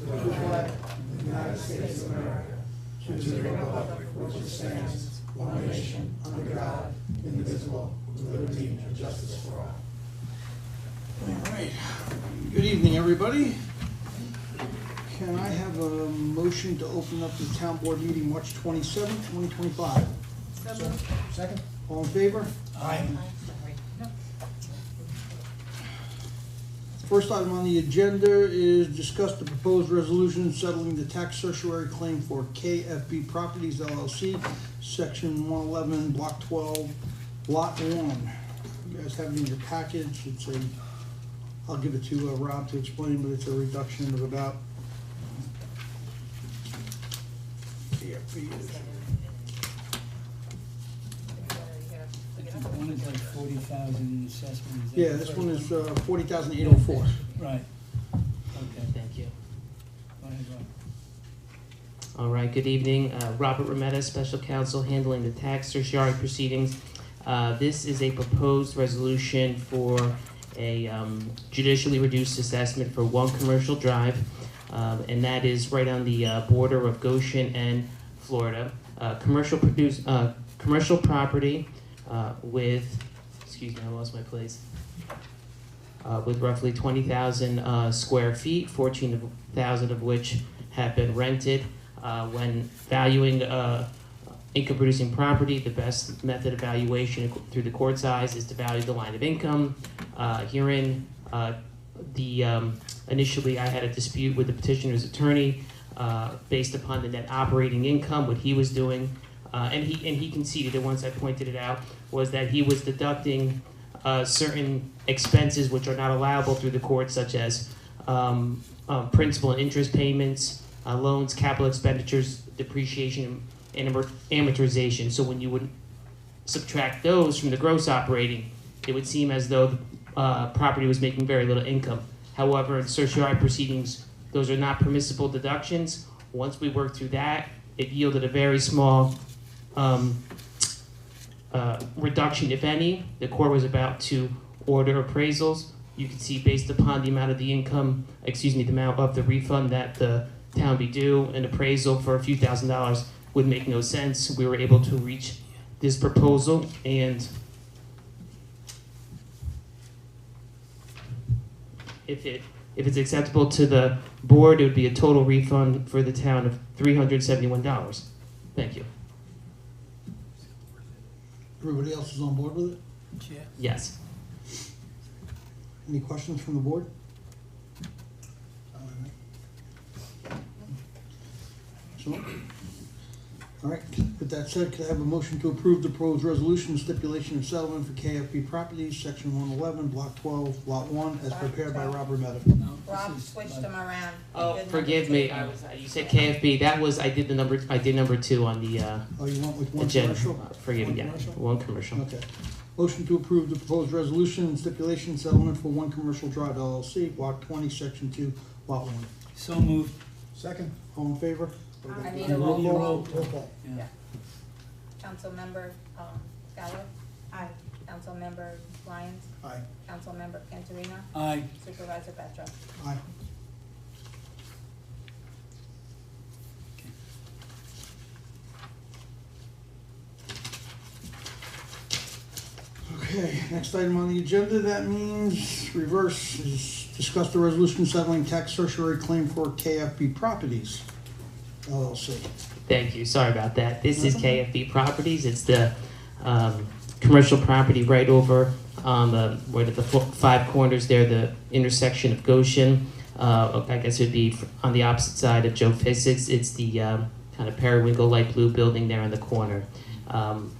to the flag of the United States of America, to the republic for which it stands, one nation, under God, indivisible, with liberty and justice for all. All right. Good evening, everybody. Can I have a motion to open up the town board meeting March 27th, 2025? Second? All in favor? Aye. First item on the agenda is discuss the proposed resolution settling the tax certiorari claim for KFB Properties LLC, Section 111, Block 12, Lot 1. You guys have it in your package. It's a, I'll give it to Rob to explain, but it's a reduction of about KFB is. One is like 40,000 assessment. Yeah, this one is 40,804. Right. Okay. Thank you. Go ahead, Rob. All right, good evening. Robert Rometta, Special Counsel handling the tax certiorari proceedings. This is a proposed resolution for a judicially reduced assessment for one commercial drive, and that is right on the border of Goshen and Florida. Commercial property with, excuse me, I lost my place. With roughly 20,000 square feet, 14,000 of which have been rented. When valuing income-producing property, the best method of valuation through the court size is to value the line of income. Herein, initially I had a dispute with the petitioner's attorney based upon the net operating income, what he was doing, and he conceded it once I pointed it out, was that he was deducting certain expenses which are not allowable through the court, such as principal and interest payments, loans, capital expenditures, depreciation, and amortization. So when you would subtract those from the gross operating, it would seem as though the property was making very little income. However, in certiorari proceedings, those are not permissible deductions. Once we worked through that, it yielded a very small reduction, if any. The court was about to order appraisals. You can see based upon the amount of the income, the amount of the refund that the town be due, an appraisal for a few $1,000s would make no sense. We were able to reach this proposal, and if it's acceptable to the board, it would be a total refund for the town of $371. Thank you. Everybody else is on board with it? Chair. Yes. Any questions from the board? So, all right, with that said, could I have a motion to approve the proposed resolution stipulation of settlement for KFB Properties, Section 111, Block 12, Lot 1, as prepared by Robert Meta? No, Rob this is switched like- them around. Oh, Good forgive number me. two. You said KFB. That was I did number 2 on the Oh, you went with one agenda. commercial? Forgive me. One Yeah, commercial? one commercial. Okay. Motion to approve the proposed resolution and stipulation settlement for One Commercial Drive LLC, Block 20, Section 2, Lot 1. So moved. Second. All in favor? I need a roll call. Roll call. Yeah. Councilmember Gallo? Aye. Councilmember Lyons? Aye. Councilmember Cantorino? Aye. Supervisor Petra? Aye. Okay, next item on the agenda, that means reverse, is discuss the resolution settling tax certiorari claim for KFB Properties LLC. Thank you. Sorry about that. This is KFB Properties. It's the commercial property right over on the where the five corners there, the intersection of Goshen. I guess it would be on the opposite side of Joe Fissett's. It's the kind of periwinkle light blue building there in the corner.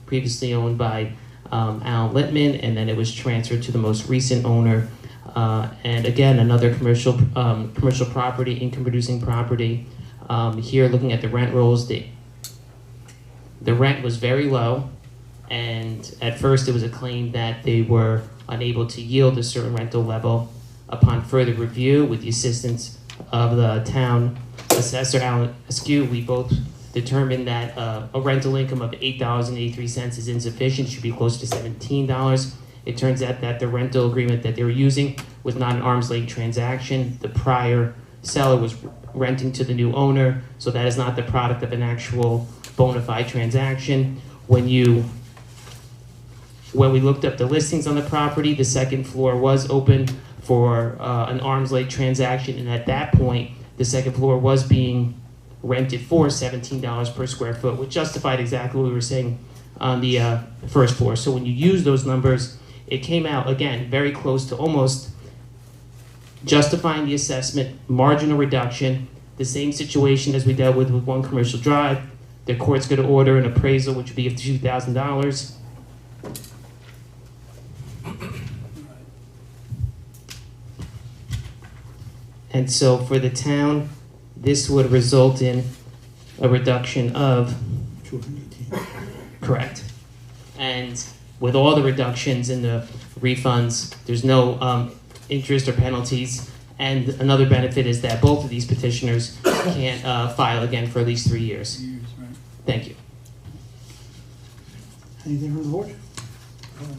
Previously owned by Alan Littman, and then it was transferred to the most recent owner. And again, another commercial property, income-producing property. Here, looking at the rent rolls, the rent was very low, and at first it was a claim that they were unable to yield a certain rental level. Upon further review, with the assistance of the town assessor, Alan Askew, we both determined that a rental income of $8.83 is insufficient, should be close to $17. It turns out that the rental agreement that they were using was not an arm's length transaction. The prior seller was renting to the new owner, so that is not the product of an actual bona fide transaction. When we looked up the listings on the property, the second floor was open for an arm's length transaction, and at that point, the second floor was being rented for $17 per square foot, which justified exactly what we were saying on the first floor. So when you use those numbers, it came out, again, very close to almost justifying the assessment, marginal reduction, the same situation as we dealt with One Commercial Drive. The court's going to order an appraisal, which would be of $2,000. And so for the town, this would result in a reduction of, 218. correct. And with all the reductions in the refunds, there's no interest or penalties. And another benefit is that both of these petitioners can't file again for at least 3 years. Years, right. Thank you. Anything from the board? Alright.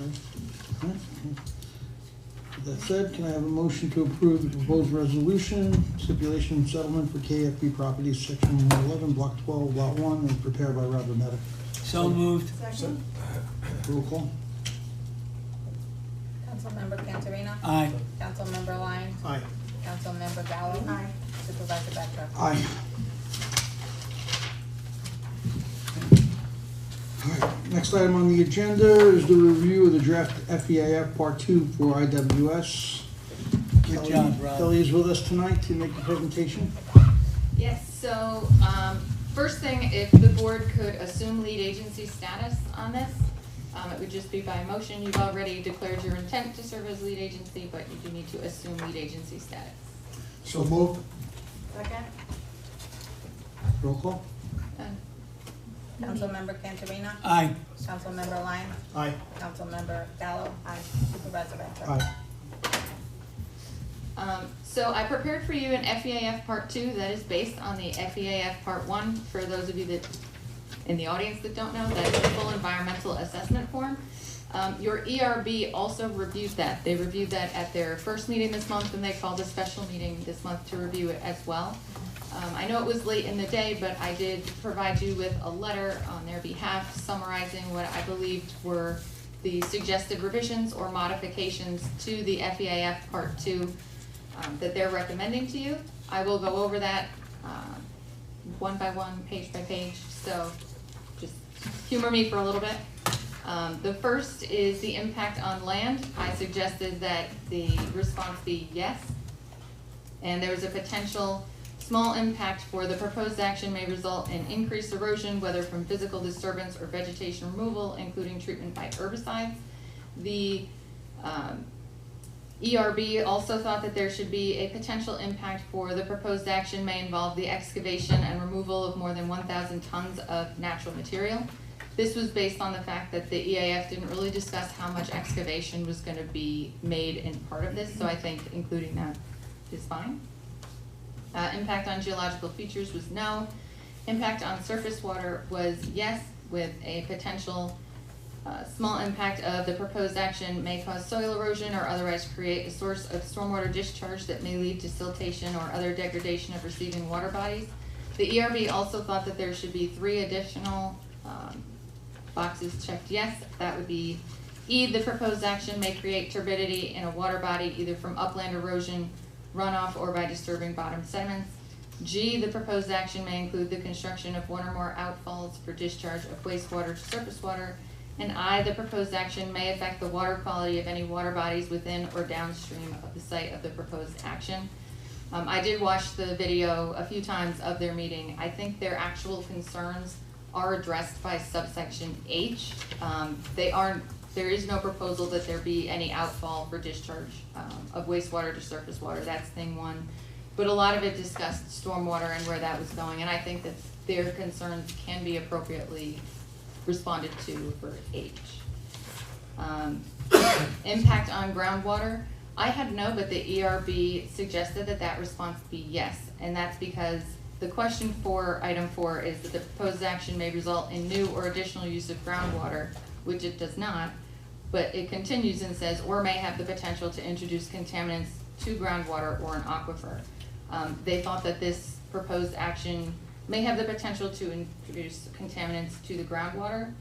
With that said, can I have a motion to approve the proposed resolution, stipulation and settlement for KFB Properties, Section 111, Block 12, Lot 1, as prepared by Robert Medic? So moved. Roll call. Councilmember Cantorino? Aye. Councilmember Lyons? Aye. Councilmember Gallo? Aye. Supervisor Petra? Aye. Alright, next item on the agenda is the review of the draft FEAF Part 2 for IWS. Good job, Rob. Kelly is with us tonight to make the presentation. Yes, so, first thing, if the board could assume lead agency status on this, it would just be by motion. You've already declared your intent to serve as lead agency, but you do need to assume lead agency status. So moved. Second. Roll call. Councilmember Cantorino? Aye. Councilmember Lyons? Aye. Councilmember Gallo? Aye. Supervisor Petra? Aye. So I prepared for you an FEAF Part 2 that is based on the FEAF Part 1. For those of you that in the audience that don't know, that is the full environmental assessment form. Your ERB also reviewed that. They reviewed that at their first meeting this month, and they called a special meeting this month to review it as well. I know it was late in the day, but I did provide you with a letter on their behalf summarizing what I believed were the suggested revisions or modifications to the FEAF Part 2 that they're recommending to you. I will go over that one by one, page by page, so just humor me for a little bit. The first is the impact on land. I suggested that the response be yes, and there was a potential small impact for the proposed action may result in increased erosion, whether from physical disturbance or vegetation removal, including treatment by herbicides. The ERB also thought that there should be a potential impact for the proposed action may involve the excavation and removal of more than 1,000 tons of natural material. This was based on the fact that the EAF didn't really discuss how much excavation was going to be made in part of this, so I think including that is fine. Impact on geological features was no. Impact on surface water was yes, with a potential small impact of the proposed action may cause soil erosion or otherwise create a source of stormwater discharge that may lead to siltation or other degradation of receiving water bodies. The ERB also thought that there should be 3 additional boxes checked yes. That would be E, the proposed action may create turbidity in a water body either from upland erosion, runoff, or by disturbing bottom sediments. G, the proposed action may include the construction of 1 or more outfalls for discharge of wastewater to surface water. And I, the proposed action may affect the water quality of any water bodies within or downstream of the site of the proposed action. I did watch the video a few times of their meeting. I think their actual concerns are addressed by subsection H. There is no proposal that there be any outfall for discharge of wastewater to surface water. That's thing 1. But a lot of it discussed stormwater and where that was going, and I think that their concerns can be appropriately responded to for H. Impact on groundwater. I had no, but the ERB suggested that that response be yes, and that's because the question for item 4 is that the proposed action may result in new or additional use of groundwater, which it does not, but it continues and says, or may have the potential to introduce contaminants to groundwater or an aquifer. They thought that this proposed action may have the potential to introduce contaminants to the groundwater.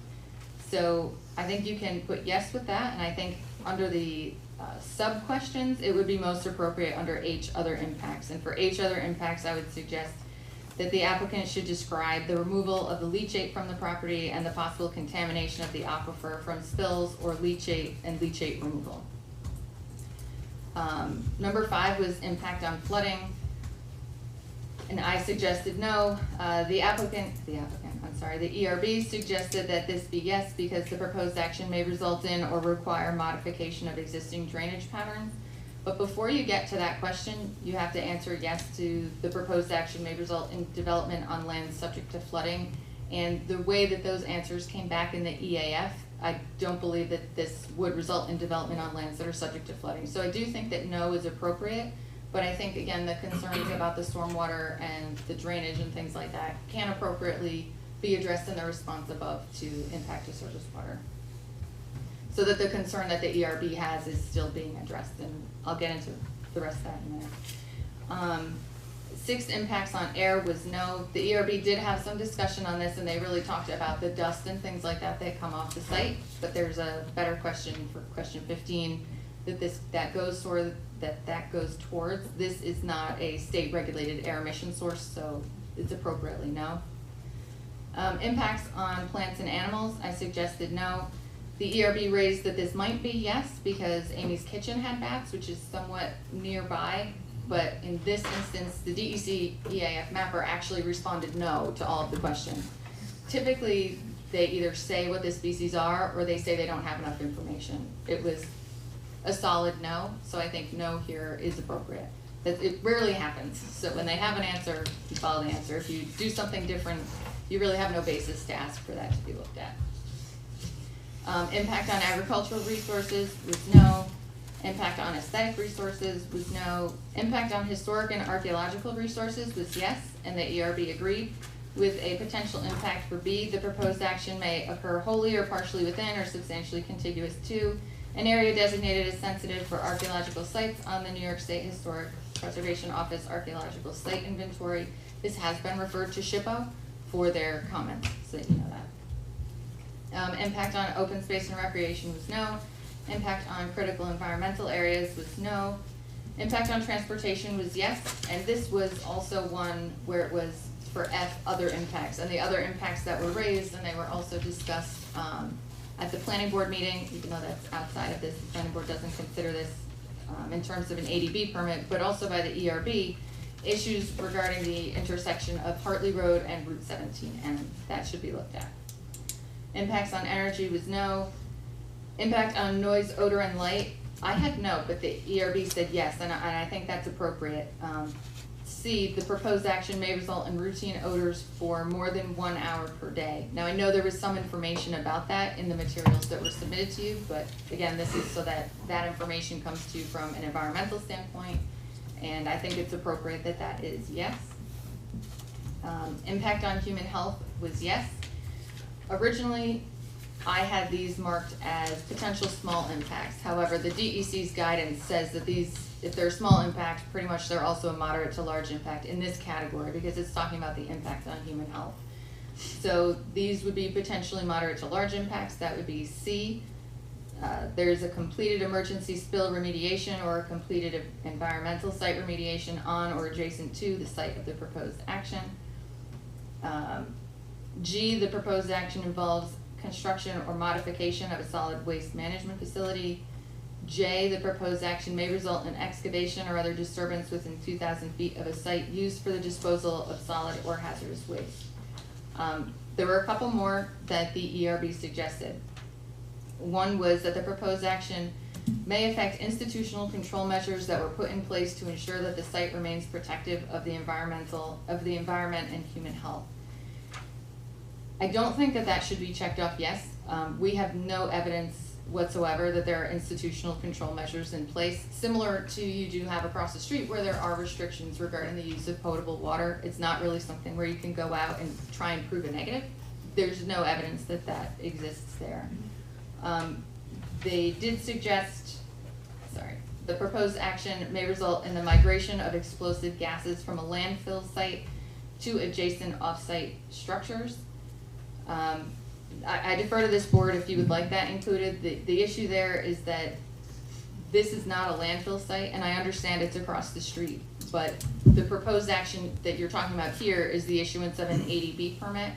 So I think you can put yes with that, and I think under the sub-questions, it would be most appropriate under H, other impacts. And for H, other impacts, I would suggest that the applicant should describe the removal of the leachate from the property and the possible contamination of the aquifer from spills or leachate and leachate removal. Number 5 was impact on flooding, and I suggested no. The ERB suggested that this be yes because the proposed action may result in or require modification of existing drainage patterns. But before you get to that question, you have to answer yes to the proposed action may result in development on land subject to flooding. And the way that those answers came back in the EAF, I don't believe that this would result in development on lands that are subject to flooding. So I do think that no is appropriate, but I think, again, the concerns about the stormwater and the drainage and things like that can appropriately be addressed in the response above to impact to surface water. So that the concern that the ERB has is still being addressed, and I'll get into the rest of that in a minute. 6 impacts on air was no. The ERB did have some discussion on this, and they really talked about the dust and things like that that come off the site, but there's a better question for question 15 that goes towards. This is not a state regulated air emission source, so it's appropriately no. Impacts on plants and animals, I suggested no. The ERB raised that this might be yes because Amy's Kitchen had bats, which is somewhat nearby, but in this instance, the DEC EAF mapper actually responded no to all of the questions. Typically, they either say what the species are or they say they don't have enough information. It was a solid no, so I think no here is appropriate. It rarely happens, so when they have an answer, you follow the answer. If you do something different, you really have no basis to ask for that to be looked at. Impact on agricultural resources was no. Impact on aesthetic resources was no. Impact on historic and archaeological resources was yes, and the ERB agreed. With a potential impact for B, the proposed action may occur wholly or partially within or substantially contiguous to an area designated as sensitive for archaeological sites on the New York State Historic Preservation Office Archaeological Site Inventory. This has been referred to SHPO for their comments, so that you know that. Impact on open space and recreation was no. Impact on critical environmental areas was no. Impact on transportation was yes, and this was also one where it was for F, other impacts, and the other impacts that were raised, and they were also discussed at the planning board meeting, even though that's outside of this. The planning board doesn't consider this in terms of an ADB permit, but also by the ERB, issues regarding the intersection of Hartley Road and Route 17, and that should be looked at. Impacts on energy was no. Impact on noise, odor, and light, I had no, but the ERB said yes, and I think that's appropriate. C, the proposed action may result in routine odors for more than 1 hour per day. Now, I know there was some information about that in the materials that were submitted to you, but again, this is so that that information comes to you from an environmental standpoint, and I think it's appropriate that that is yes. Impact on human health was yes. Originally, I had these marked as potential small impacts. However, the DEC's guidance says that these, if they're small impacts, pretty much they're also a moderate to large impact in this category because it's talking about the impact on human health. So these would be potentially moderate to large impacts. That would be C. There's a completed emergency spill remediation or a completed environmental site remediation on or adjacent to the site of the proposed action. G, the proposed action involves construction or modification of a solid waste management facility. J, the proposed action may result in excavation or other disturbance within 2,000 feet of a site used for the disposal of solid or hazardous waste. There were a couple more that the ERB suggested. One was that the proposed action may affect institutional control measures that were put in place to ensure that the site remains protective of the environment and human health. I don't think that that should be checked off yes. We have no evidence whatsoever that there are institutional control measures in place, similar to you do have across the street where there are restrictions regarding the use of potable water. It's not really something where you can go out and try and prove a negative. There's no evidence that that exists there. They did suggest, the proposed action may result in the migration of explosive gases from a landfill site to adjacent off-site structures. I defer to this board if you would like that included. The issue there is that this is not a landfill site, and I understand it's across the street, but the proposed action that you're talking about here is the issuance of an 80B permit.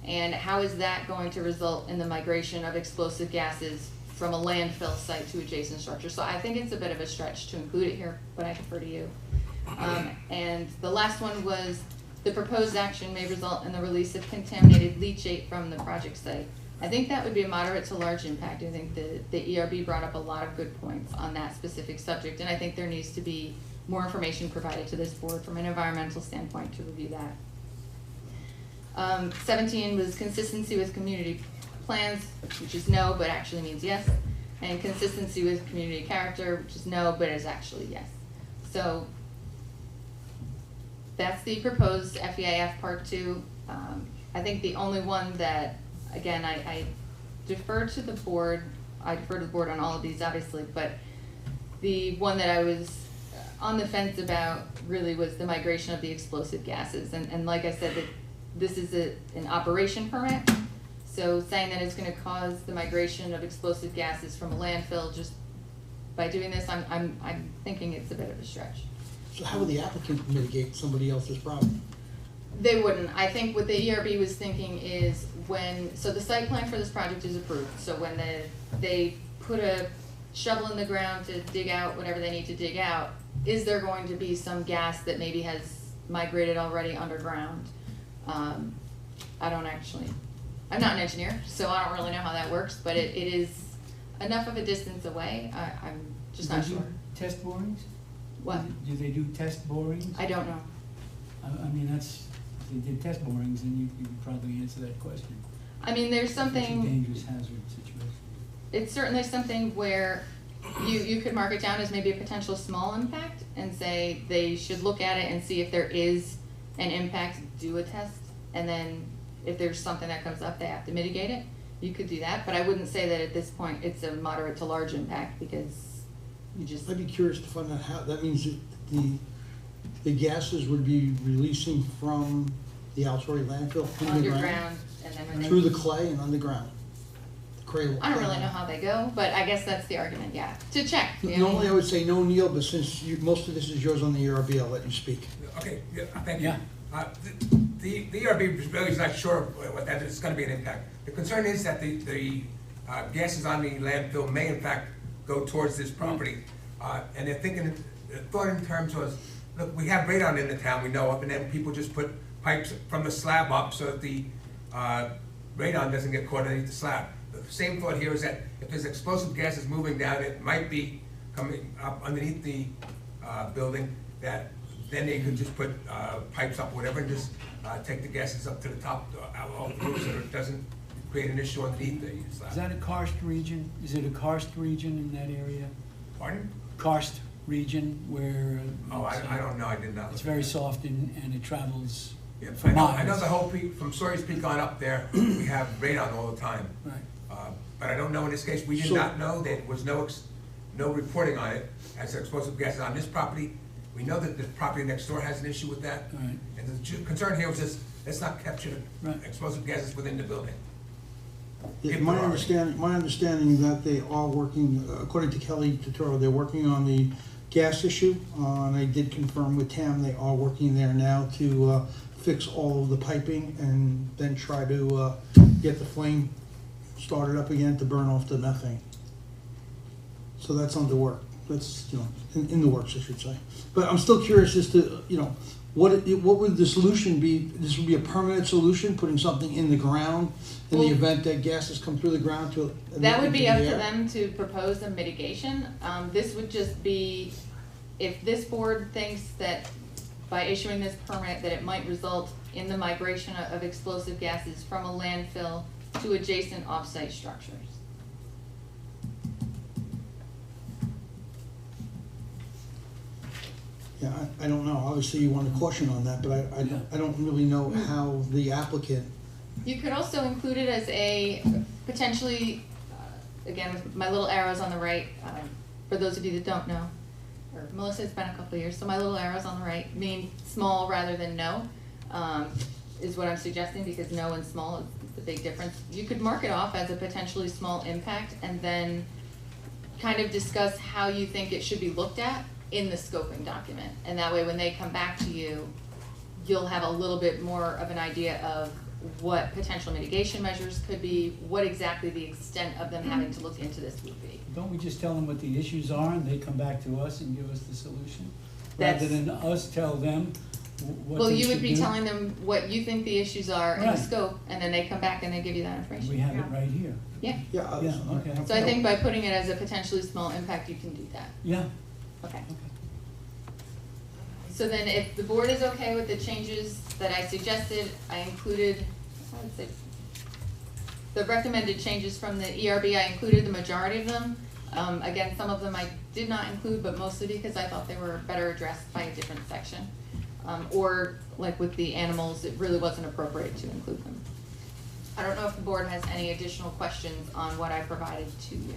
And how is that going to result in the migration of explosive gases from a landfill site to adjacent structures? So I think it's a bit of a stretch to include it here, but I defer to you. And the last one was, the proposed action may result in the release of contaminated leachate from the project site. I think that would be a moderate to large impact. I think the ERB brought up a lot of good points on that specific subject, and I think there needs to be more information provided to this board from an environmental standpoint to review that. 17 was consistency with community plans, which is no, but actually means yes, and consistency with community character, which is no, but is actually yes. So that's the proposed FEIF Part 2. I think the only one that, again, I defer to the board. I defer to the board on all of these, obviously, but the one that I was on the fence about really was the migration of the explosive gases. And like I said, this is an operation permit. So saying that it's going to cause the migration of explosive gases from a landfill, just by doing this, I'm thinking it's a bit of a stretch. So how would the applicant mitigate somebody else's problem? They wouldn't. I think what the ERB was thinking is so the site plan for this project is approved. So when they put a shovel in the ground to dig out whatever they need to dig out, is there going to be some gas that maybe has migrated already underground? I'm not an engineer, so I don't really know how that works, but it is enough of a distance away. I'm just not sure. Test borings? What? Do they do test borings? I don't know. I mean, if they did test borings, then you could probably answer that question. I mean, there's It's a something, dangerous hazard situation. it's certainly something where you could mark it down as maybe a potential small impact and say they should look at it and see if there is an impact, do a test, and then if there's something that comes up, they have to mitigate it. You could do that, but I wouldn't say that at this point it's a moderate to large impact because you just... I'd be curious to find out how, that means that the gases would be releasing from the Altori landfill underground and then when through the clay and underground. The clay. I don't really know how they go, but I guess that's the argument, yeah. To check. Normally I would say no, Neil, but since most of this is yours on the ERB, I'll let you speak. Okay, yeah, thank you. Yeah. The ERB really is not sure what that is going to be an impact. The concern is that the gases on the landfill may in fact go towards this property. And they're thinking, the thought in terms was, look, we have radon in the town, we know of, and then people just put pipes from the slab up so that the radon doesn't get caught underneath the slab. The same thought here is that if there's explosive gases moving down, it might be coming up underneath the building, that then they could just put pipes up or whatever and just take the gases up to the top of the roof so that it doesn't create an issue underneath the slab. Is that a karst region? Is it a karst region in that area? Pardon? Karst region where... Oh, I don't know, I did not. It's very soft and it travels Yeah, for miles. I know the whole peak, from Sawyer's Peak on up there, we have radon all the time. Right. But I don't know in this case, we did not know, there was no reporting on it as explosive gases on this property. We know that the property next door has an issue with that. Right. And the concern here was just, let's not capture Right. explosive gases within the building. Yeah, If my there are. understanding that they are working, according to Kelly Totoro, they're working on the gas issue. And I did confirm with Tam, they are working there now to fix all of the piping and then try to get the flame started up again to burn off the methane. So that's under work. That's, in the works, I should say. But I'm still curious as to, what would the solution be? This would be a permanent solution, putting something in the ground in the event that gases come through the ground to... That would be up to them to propose a mitigation. This would just be, if this board thinks that by issuing this permit that it might result in the migration of explosive gases from a landfill to adjacent off-site structures. Yeah, I don't know. Obviously, you want to caution on that, but I don't really know how the applicant... You could also include it as a potentially, again, with my little arrows on the right, for those of you that don't know, or Melissa, it's been a couple of years, so my little arrows on the right mean small rather than no, is what I'm suggesting, because no and small is the big difference. You could mark it off as a potentially small impact and then kind of discuss how you think it should be looked at in the scoping document. And that way, when they come back to you, you'll have a little bit more of an idea of what potential mitigation measures could be, what exactly the extent of them having to look into this would be. Don't we just tell them what the issues are and they come back to us and give us the solution? That's- Rather than us tell them what Well, they you would should be do? telling them what you think the issues are in the Right. scope, and then they come back and they give you that We information. have it right here. Yeah. Yeah. Yeah, okay. So I think by putting it as a potentially small impact, you can do that. Yeah. Okay. So then if the board is okay with the changes that I suggested, I included, I would say, the recommended changes from the ERB, I included the majority of them. Again, some of them I did not include, but mostly because I thought they were better addressed by a different section. Or like with the animals, it really wasn't appropriate to include them. I don't know if the board has any additional questions on what I provided to you.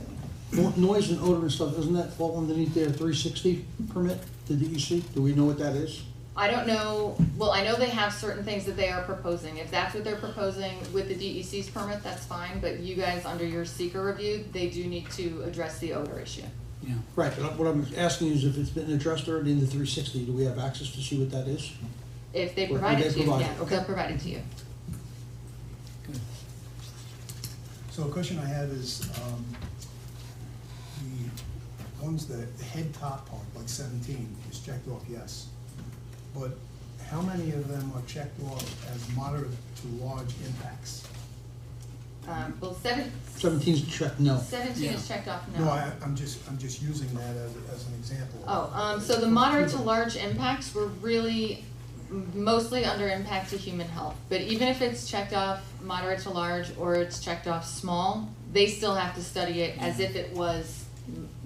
Noise and odor and stuff, doesn't that fall underneath their 360 permit, the DEC? Do we know what that is? I don't know, well, I know they have certain things that they are proposing. If that's what they're proposing with the DEC's permit, that's fine, but you guys, under your seeker review, they do need to address the odor issue. Yeah. Right, but what I'm asking is if it's been addressed already in the 360, do we have access to see what that is? If they Or provide they it to you, provide yeah, it, okay. they'll provide it to you. Good. So a question I have is, the ones that, the head top part, like 17, is checked off yes. But how many of them are checked off as moderate to large impacts? Well, 17's checked no. 17 is checked off no. No, I'm just using that as an example. Oh, so the moderate to large impacts were really mostly under impact to human health. But even if it's checked off moderate to large or it's checked off small, they still have to study it as if it was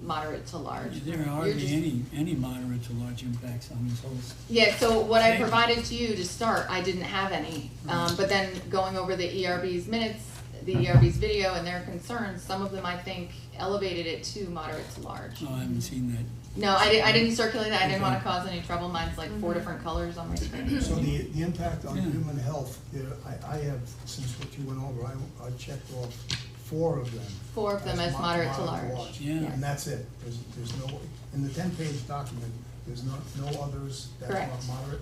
moderate to large. There are You're hardly just- any moderate to large impacts on this whole. Yeah, so what I Thank you. provided to you to start, I didn't have any. But then going over the ERB's minutes, the ERB's video and their concerns, some of them I think elevated it to moderate to large. Oh, I haven't seen that. No, I didn't circulate that, I didn't wanna Okay. cause any trouble, mine's like 4 different colors on my screen. So the impact on Yeah. human health, I have, since what you went over, I checked off 4 of them. 4 of them as moderate to large. Yeah. And that's it. There's no, in the 10-page document, there's no others that are Correct. moderate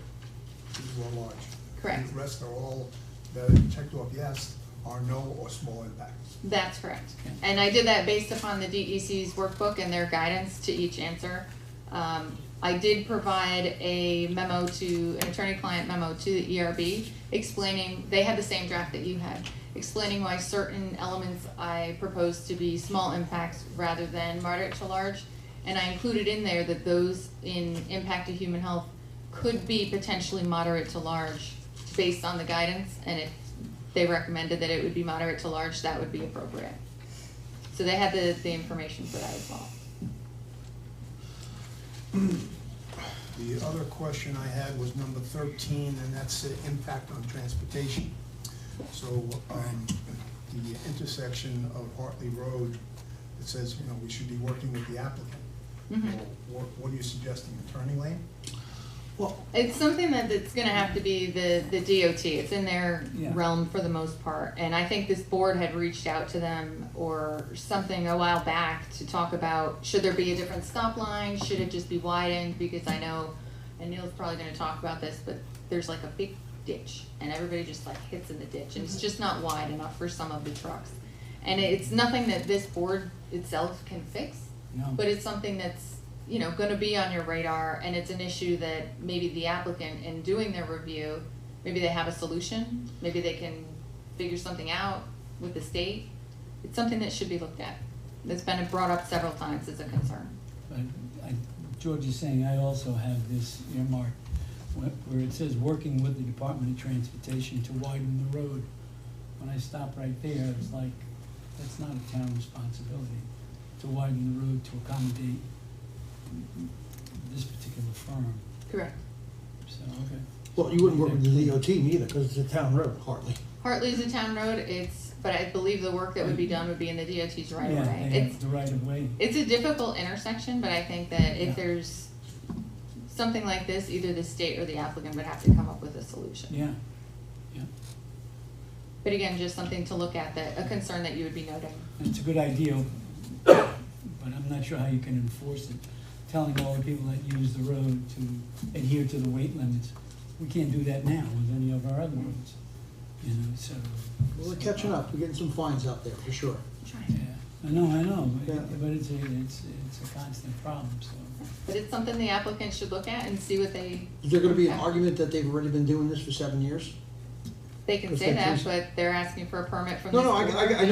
to large. Correct. The rest are all, that are checked off yes, are no or small impacts. That's correct. Okay. And I did that based upon the DEC's workbook and their guidance to each answer. I did provide a memo to, an attorney-client memo to the ERB explaining, they had the same draft that you had, explaining why certain elements I proposed to be small impacts rather than moderate to large. And I included in there that those in impact to human health could be potentially moderate to large based on the guidance, and if they recommended that it would be moderate to large, that would be appropriate. So they had the information for that as well. The other question I had was number 13, and that's the impact on transportation. So, the intersection of Hartley Road, it says, we should be working with the applicant. Mhm. Well, what are you suggesting, a turning lane? Well, It's something that's gonna have to be the DOT, it's in their Yeah. realm for the most part. And I think this board had reached out to them or something a while back to talk about, should there be a different stop line, should it just be widened? Because I know, and Neil's probably gonna talk about this, but there's like a big ditch and everybody just like hits in the ditch and it's just not wide enough for some of the trucks. And it's nothing that this board itself can fix, No. but it's something that's, gonna be on your radar, and it's an issue that maybe the applicant, in doing their review, maybe they have a solution, maybe they can figure something out with the state. It's something that should be looked at. It's been brought up several times as a concern. But George is saying I also have this earmarked where it says, working with the Department of Transportation to widen the road. When I stop right there, it's like, that's not a town responsibility to widen the road to accommodate this particular firm. Correct. So, okay. well, you wouldn't work with the DOT neither, because it's a town road, Hartley. Hartley's a town road, but I believe the work that would be done would be in the DOT's right of Yeah, way. they have the right of way. It's a difficult intersection, but I think that Yeah. if there's something like this, either the state or the applicant would have to come up with a solution. Yeah, yeah. But again, just something to look at, that, a concern that you would be noting. It's a good idea, but I'm not sure how you can enforce it. Telling all the people that use the road to adhere to the weight limits. We can't do that now with any of our other roads, you know, so. Well, we're catching up, we're getting some fines out there, for sure. Yeah, I know, Yeah. but it's a constant problem, so. But it's something the applicant should look at and see what they. Is there gonna be an argument that they've already been doing this for 7 years? They can Because say they that, choose- but they're asking for a permit from No, this no,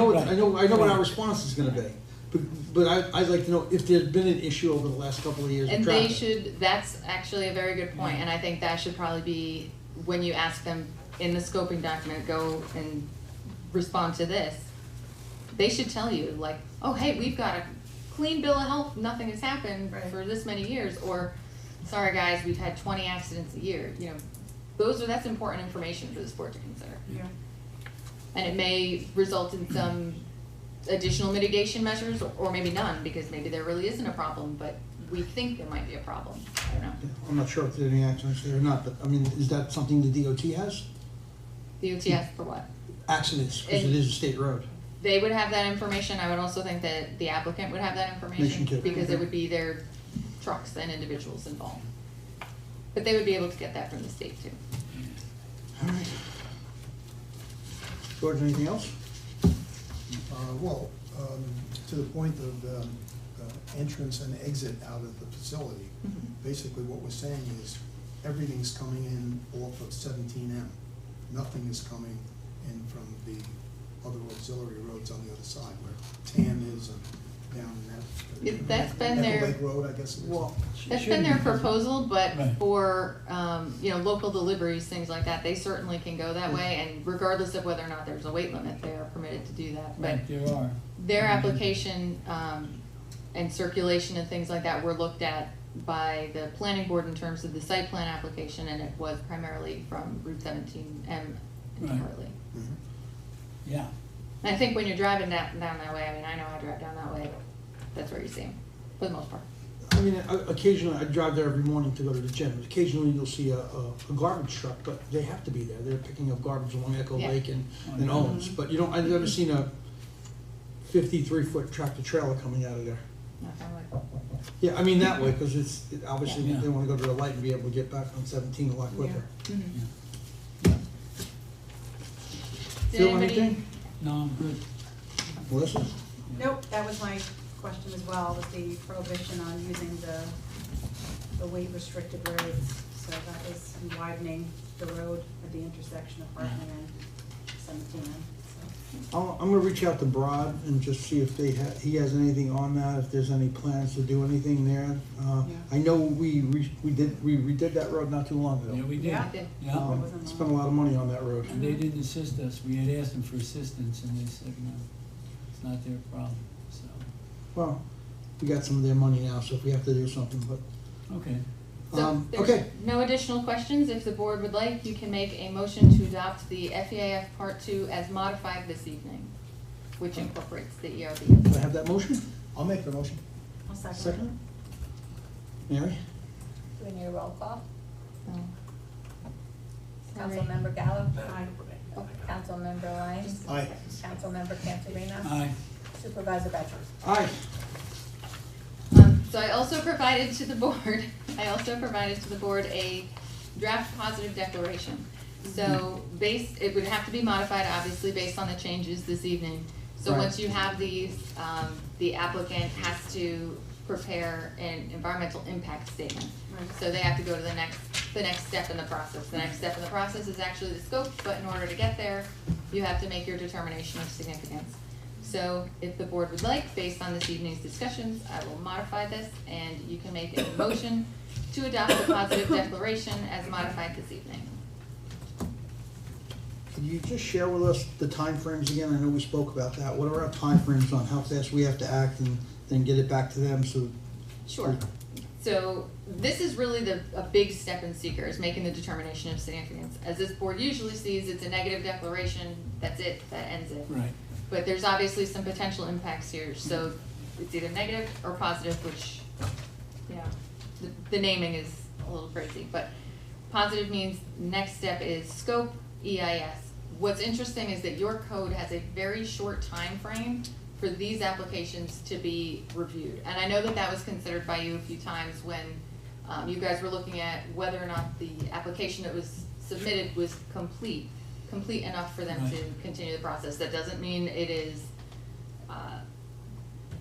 board. I know, I know what our Right. response is gonna be, but I'd like to know if there's been an issue over the last couple of years of And they traffic. should, that's actually a very good point, and I think that should probably be, when you ask them in the scoping document, go and respond to this. They should tell you, like, oh, hey, we've got a clean bill of health, nothing has happened Right. for this many years, or, sorry, guys, we've had 20 accidents a year, you know. That's important information for this board to consider. Yeah. And it may result in some additional mitigation measures, or maybe none, because maybe there really isn't a problem, but we think there might be a problem. I don't know. Yeah, I'm not sure if there's any accidents there or not, but, I mean, is that something the DOT has? The OTS for what? Accidents, because it And- is a state road. They would have that information. I would also think that the applicant would have that information, Information too. because it would be their trucks and individuals involved. But they would be able to get that from the state too. All right. George, anything else? Well, to the point of entrance and exit out of the facility, basically what we're saying is everything's coming in off of 17M. Nothing is coming in from the other auxiliary roads on the other side where TAM is and down in that. That's been Echo their- Lake Road, I guess it is. Well, That's been their proposal, but Right. for, local deliveries, things like that, they certainly can go that way, and regardless of whether or not there's a weight limit, they are permitted to do that. But Right, there are. their application, and circulation and things like that were looked at by the planning board in terms of the site plan application, and it was primarily from Route 17M Right. entirely. Mhm. Yeah, And I think when you're driving down that way, I mean, I know I drive down that way, that's where you see them, for the most part. I mean, occasionally, I drive there every morning to go to the gym. Occasionally, you'll see a garbage truck, but they have to be there. They're picking up garbage along Echo Yeah. Lake and Oh, yeah. Owens. But you don't, I've never seen a 53-foot tractor trailer coming out of there. Not that way. Yeah, I mean that way, because obviously, Yeah. they wanna go to the light and be able to get back on 17 a lot quicker. Mhm. yeah. Did Phil, anybody- anything? No, I'm good. Melissa? Nope, that was my question as well, was the prohibition on using the weight restricted roads. So that is widening the road at the intersection of Parkland and 17. So, I'm gonna reach out to Brod and just see if he has anything on that, if there's any plans to do anything there. I know we redid that road not too long Yeah, ago. we did. Yeah. I did. Yeah, Spent a lot of money on that road. and they didn't assist us. We had asked them for assistance, and they said, no, it's not their problem, so, Well, we got some of their money now, so if we have to do something, but, So okay. there's okay. no additional questions. If the board would like, you can make a motion to adopt the FEAF Part 2 as modified this evening, which incorporates the ERB. Do I have that motion? I'll make the motion. I'll second. Second? Mary? Do we need a roll call? No. Sorry. Councilmember Gallo? Aye. Councilmember Lyons? Aye. Councilmember Cantorino? Aye. Supervisor Betcher? Aye. So I also provided to the board, a draft positive declaration. So it would have to be modified, obviously, based on the changes this evening. So Right. once you have these, the applicant has to prepare an environmental impact statement. Right. So they have to go to the next step in the process. The next step in the process is actually the scope, but in order to get there, you have to make your determination of significance. So if the board would like, based on this evening's discussions, I will modify this, and you can make a motion to adopt the positive declaration as modified this evening. Can you just share with us the timeframes again? I know we spoke about that. What are our timeframes on how fast we have to act and then get it back to them, so? Sure. So this is really a big step in seeker, is making the determination of significance. As this board usually sees, it's a negative declaration, that's it, that ends it. Right. But there's obviously some potential impacts here, so it's either negative or positive, which, the naming is a little crazy, but positive means next step is scope, EIS. What's interesting is that your code has a very short time frame for these applications to be reviewed. And I know that that was considered by you a few times when you guys were looking at whether or not the application that was submitted was complete enough for them to continue the process. That doesn't mean it is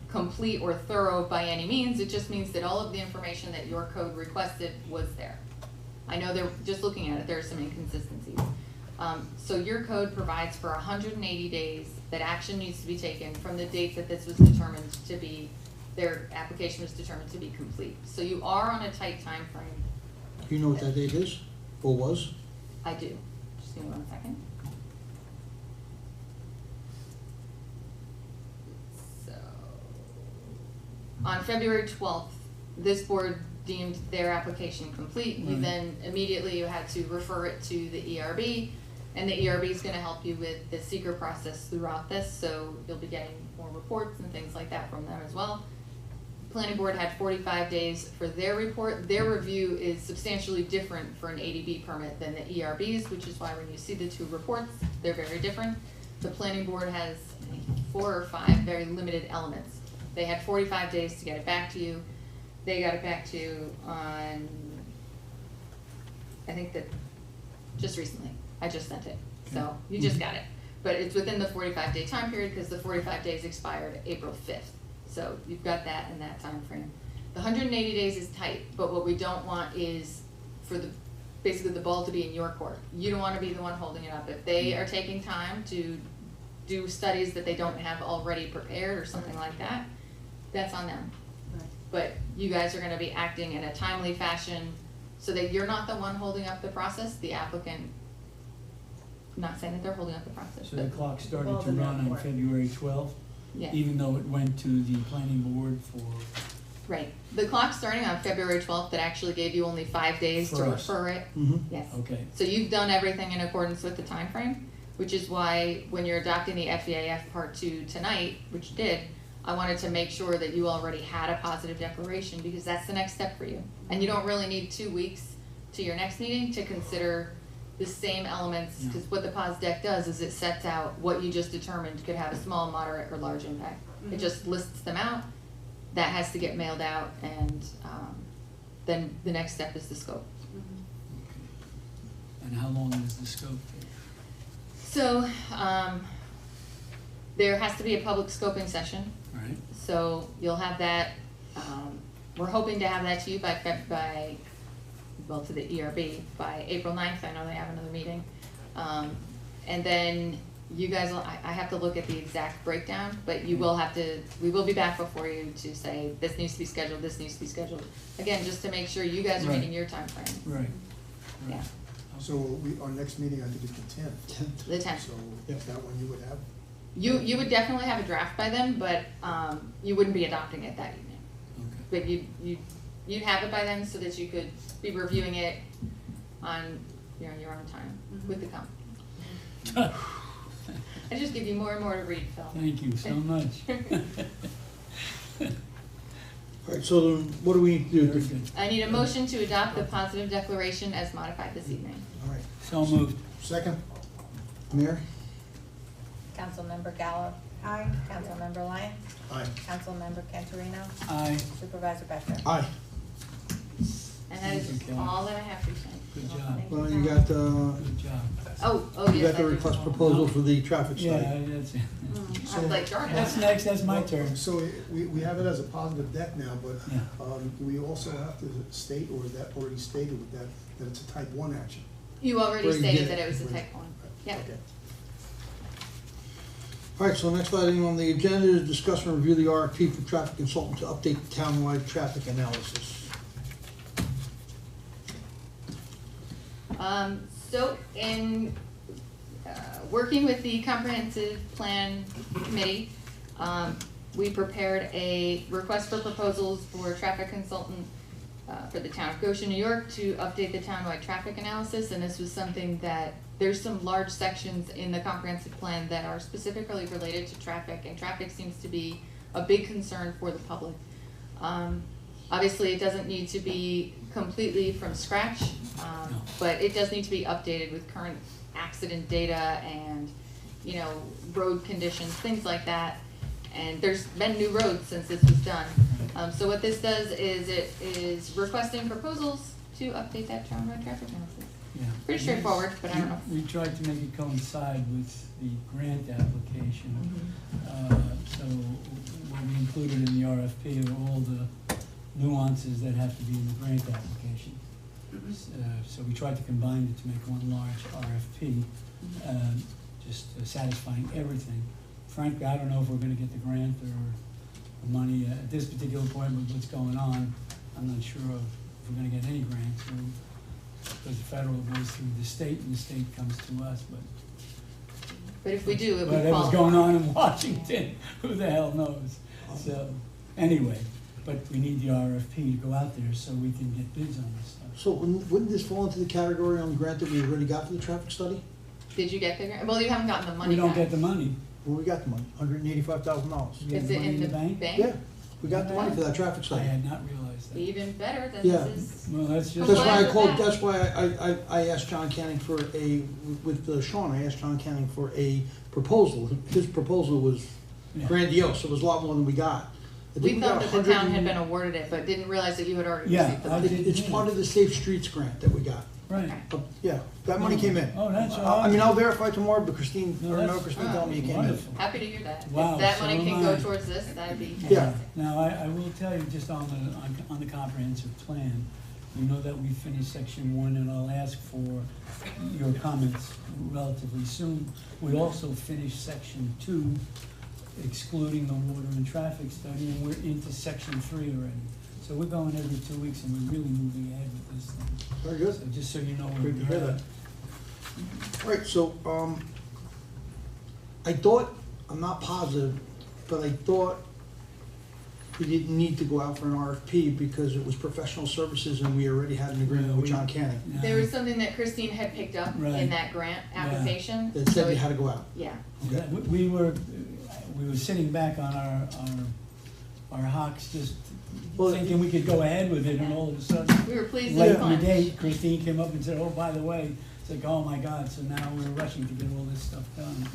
complete or thorough by any means. It just means that all of the information that your code requested was there. I know they're just looking at it, there are some inconsistencies. So your code provides for 180 days that action needs to be taken from the date that this was determined to be, their application was determined to be complete. So you are on a tight time frame. Do you know what that date is, or was? I do. Just give me 1 second. So, on February 12th, this board deemed their application complete. You Right. then immediately you had to refer it to the ERB, and the ERB is gonna help you with the seeker process throughout this, so you'll be getting more reports and things like that from them as well. Planning board had 45 days for their report. Their review is substantially different for an ADB permit than the ERB's, which is why when you see the two reports, they're very different. The planning board has 4 or 5 very limited elements. They had 45 days to get it back to you. They got it back to you on, I think that, just recently. I just sent it, so you just got it. But it's within the 45-day time period because the 45 days expired April 5th. So you've got that in that time frame. The 180 days is tight, but what we don't want is for basically the ball to be in your court. You don't want to be the one holding it up. If they are taking time to do studies that they don't have already prepared or something like that, that's on them. But you guys are gonna be acting in a timely fashion so that you're not the one holding up the process, the applicant. I'm not saying that they're holding up the process, So the but, clock started Balls to in their run on court. February 12th, yeah, even though it went to the planning board for, right. The clock starting on February 12th, that actually gave you only 5 days to For us. refer it, Mm-hmm. yes. okay. So you've done everything in accordance with the time frame, which is why when you're adopting the FEAF Part 2 tonight, which you did, I wanted to make sure that you already had a positive declaration because that's the next step for you. And you don't really need 2 weeks to your next meeting to consider the same elements, because what the POS deck does is it sets out what you just determined could have a small, moderate, or large impact. It just lists them out, that has to get mailed out, and then the next step is the scope. And how long is the scope take? So, there has to be a public scoping session, Right? so you'll have that, we're hoping to have that to you by to the ERB by April 9th, I know they have another meeting. And then you guys will, I have to look at the exact breakdown, but you will have to, we will be back before you to say, this needs to be scheduled, this needs to be scheduled. Again, just to make sure you guys are Right. meeting your timeframe. Right. Yeah, So our next meeting, I think, is the 10th. the 10th. So that one you would have? You would definitely have a draft by then, but you wouldn't be adopting it that evening. Okay. But you'd have it by then so that you could be reviewing it on, your own time with the company. I just give you more and more to read, Phil. Thank you so much. All right, so then what do we need to Very do? good. I need a motion to adopt the positive declaration as modified this evening. All right, So moved. Second? Mayor? Councilmember Gallo. Aye. Councilmember Lyon. Aye. Councilmember Cantorino. Aye. Supervisor Becker. Aye. And that is Thank you, Kelly. all that I have for you tonight. Good job. Thank Well, you got, Good job. Oh, you yes, got the I do. request proposal for the traffic Yeah, study. that's it. I was like, darn That's it. next, that's my turn. So we have it as a positive deck now, but Yeah. do we also have to state, or is that already stated with that it's a type 1 action? You already Already stated did. that it was a type 1. Yeah. Okay. All right, so the next item on the agenda is discuss and review the RFP for traffic consultant to update the townwide traffic analysis. So in working with the comprehensive plan committee, we prepared a request for proposals for traffic consultant for the town of Goshen, New York, to update the townwide traffic analysis. And this was something that, there's some large sections in the comprehensive plan that are specifically related to traffic, and traffic seems to be a big concern for the public. Obviously, it doesn't need to be completely from scratch, No. but it does need to be updated with current accident data and, you know, road conditions, things like that. And there's been new roads since this was done. So what this does is it is requesting proposals to update that town road traffic analysis. Yeah. Pretty straightforward, but I don't know. We tried to make it coincide with the grant application. So what we included in the RFP are all the nuances that have to be in the grant application. So we tried to combine it to make one large RFP, just satisfying everything. Frankly, I don't know if we're gonna get the grant or the money at this particular point with what's going on. I'm not sure if we're gonna get any grants, because the federal goes through the state and the state comes to us, But if we do, it would but what's qualify. going on in Washington, who the hell knows? So, anyway, but we need the RFP to go out there so we can get bids on this stuff. So wouldn't this fall into the category on the grant that we already got for the traffic study? Did you get the grant? Well, you haven't gotten the money We don't back. get the money. Well, we got the money, $185,000. We get Is the it money in the bank? Yeah, we got the money for that traffic I study. had not realized that. Even better than Yeah. this is. Well, that's just. That's why I Compliant called, with that. that's why I asked John Canning for with Sean, I asked John Canning for a proposal. His proposal was Yeah. grandiose, it was a lot more than we got. I think We thought got that the 100 town had and- been awarded it, but didn't realize that you had already Yeah, received the I money. did. It's part of the Safe Streets grant that we got. Right. Yeah, that money came in. Oh, that's I mean, I'll verify tomorrow, but Christine, No, or no, that's- Christine told me it came in. Wonderful. Happy to hear that. Wow, If that so money am can go I. towards this, that'd be Yeah. fantastic. Now, I will tell you, just on the comprehensive plan, you know that we finished section 1, and I'll ask for your comments relatively soon. We also finished section 2, excluding the water and traffic study, and we're into section 3 already. So we're going every 2 weeks, and we're really moving ahead with this thing. Very good. So just so you know where Great to we're hear at. that. All right, so, I thought, I'm not positive, but I thought we didn't need to go out for an RFP because it was professional services and we already had an agreement with John Canning Yeah. There was something that Christine had picked up Right. in that grant Yeah. application. that so said we it- had to go out. Yeah. Yeah, we were sitting back on our hocks, just Well, thinking we could go ahead with it, and all of a sudden, We were pleased late with in the the day, fund. Christine came up and said, oh, by the way, it's like, oh my God, so now we're rushing to get all this stuff done.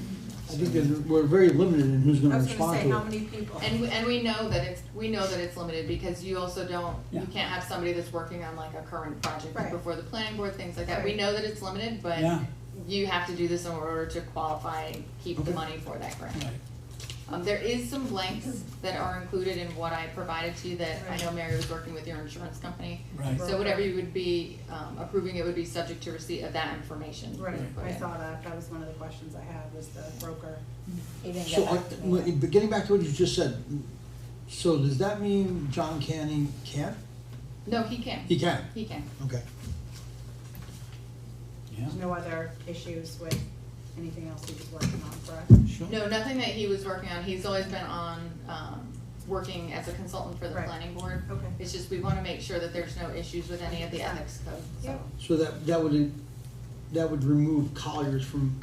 I think that we're very limited in who's I gonna was gonna respond say, how to it. many people? And we know that it's limited because you also don't, Yeah. you can't have somebody that's working on like a current project Right. before the planning board, things like that. We Right. know that it's limited, but Yeah. you have to do this in order to qualify and keep the Okay. money for that grant. Right. There is some blanks that are included in what I provided to you that I Right. know Mary was working with your insurance company. Right. So whatever you would be approving, it would be subject to receipt of that information. Right, Put I in. saw that, that was one of the questions I had, was the broker. He didn't So, get back to me. but getting back to what you just said, so does that mean John Canning can't? No, he can. He can, He can. okay. Yeah, There's no other issues with anything else he was working on, correct? sure. No, nothing that he was working on. He's always been on, working as a consultant for the Right. planning board. Okay. It's just we wanna make sure that there's no issues with any of the ethics code, so. Yep. So that would remove Colliers from,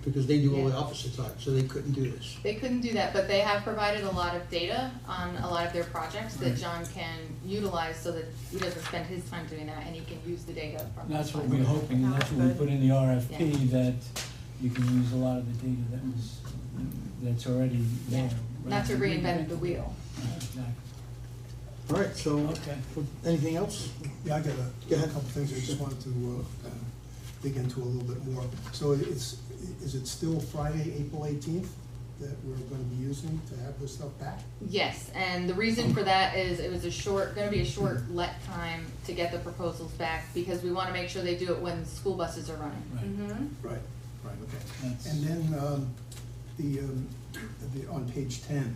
because they do all the Yeah. opposite side, so they couldn't do this. They couldn't do that, but they have provided a lot of data on a lot of their projects that Right. John can utilize so that he doesn't spend his time doing that and he can use the data from. That's what the we're hoping, and that's what we put in the RFP, that you can use a lot of the data that's already there. Not to reinvent the wheel. Right, exactly. All right, so, Okay. anything else? Yeah, I got Go a ahead. couple things I just wanted to dig into a little bit more. So is it still Friday, April 18th that we're gonna be using to have this stuff back? Yes, and the reason for that is it was gonna be a short let time to get the proposals back because we wanna make sure they do it when school buses are running. Right. Mm-hmm. Right, okay. That's- And then on page 10,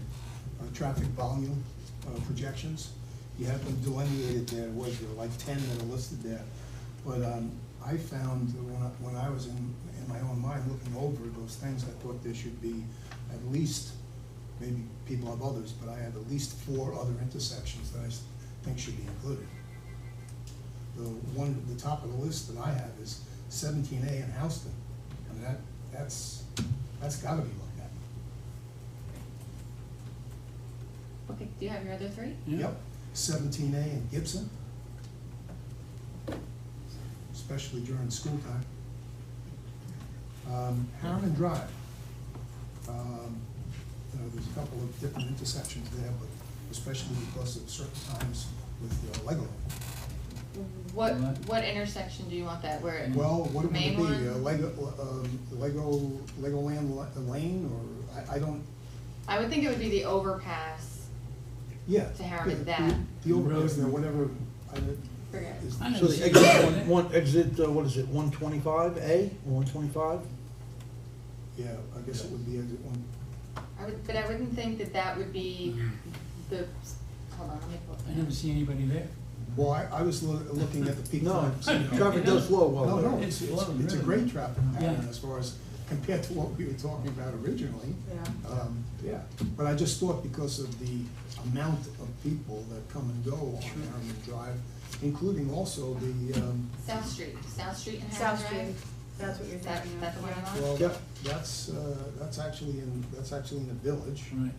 traffic volume projections, you have them delineated there, there were like 10 that are listed there. But I found that when I was in my own mind looking over those things, I thought there should be at least, maybe people have others, but I have at least 4 other intersections that I think should be included. The one at the top of the list that I have is 17A in Houston. I mean, that's gotta be looked at. Okay, do you have your other three? Yeah. Yep, 17A in Gibson, especially during school time. Harriman Drive, there's a couple of different intersections there, but especially because of certain times with Lego. What intersection do you want that, where? Well, what would Main it be, one? Legoland Lane, or, I don't, I would think it would be the overpass yeah. to Harriman, yeah, that. The overpass there, whatever, Forget it. is, I So never the seen exit, it. one exit, what is it, 125A or 125? yeah, I guess it would be exit one. But I wouldn't think that that would be the, hold on, let me pull I it never up. see anybody there. Well, I was looking at the peak No, times. you know. traffic does flow well No, there. no, It's it's flowing, a really. great traffic pattern Yeah. as far as compared to what we were talking about originally. Yeah. Yeah, but I just thought because of the amount of people that come and go on Harriman Drive, including also the, South Street and Harriman South Street, Drive. that's what you're That- thinking of. that's the one yeah. I'm on? well, Yep. that's actually in the village. Right.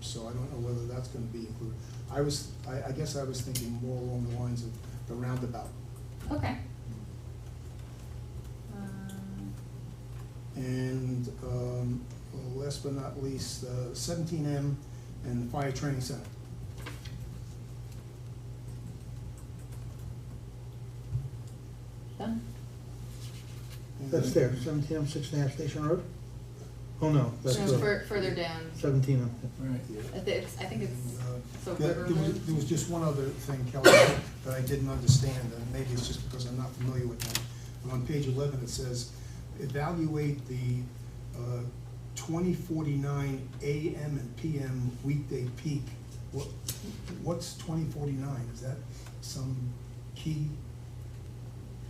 So I don't know whether that's gonna be included. I guess I was thinking more along the lines of the roundabout. Okay. And, last but not least, 17M and the Fire Training Center. Done? That's there, 17M, 6.5 Station Road? Oh, no, that's No, further down. 17M. Right. Yeah. I think it's, so Yeah, River there was, Road? there was just one other thing, Kelly, that I didn't understand, and maybe it's just because I'm not familiar with that. But on page 11, it says, evaluate the 2049 AM and PM weekday peak. What's 2049? Is that some key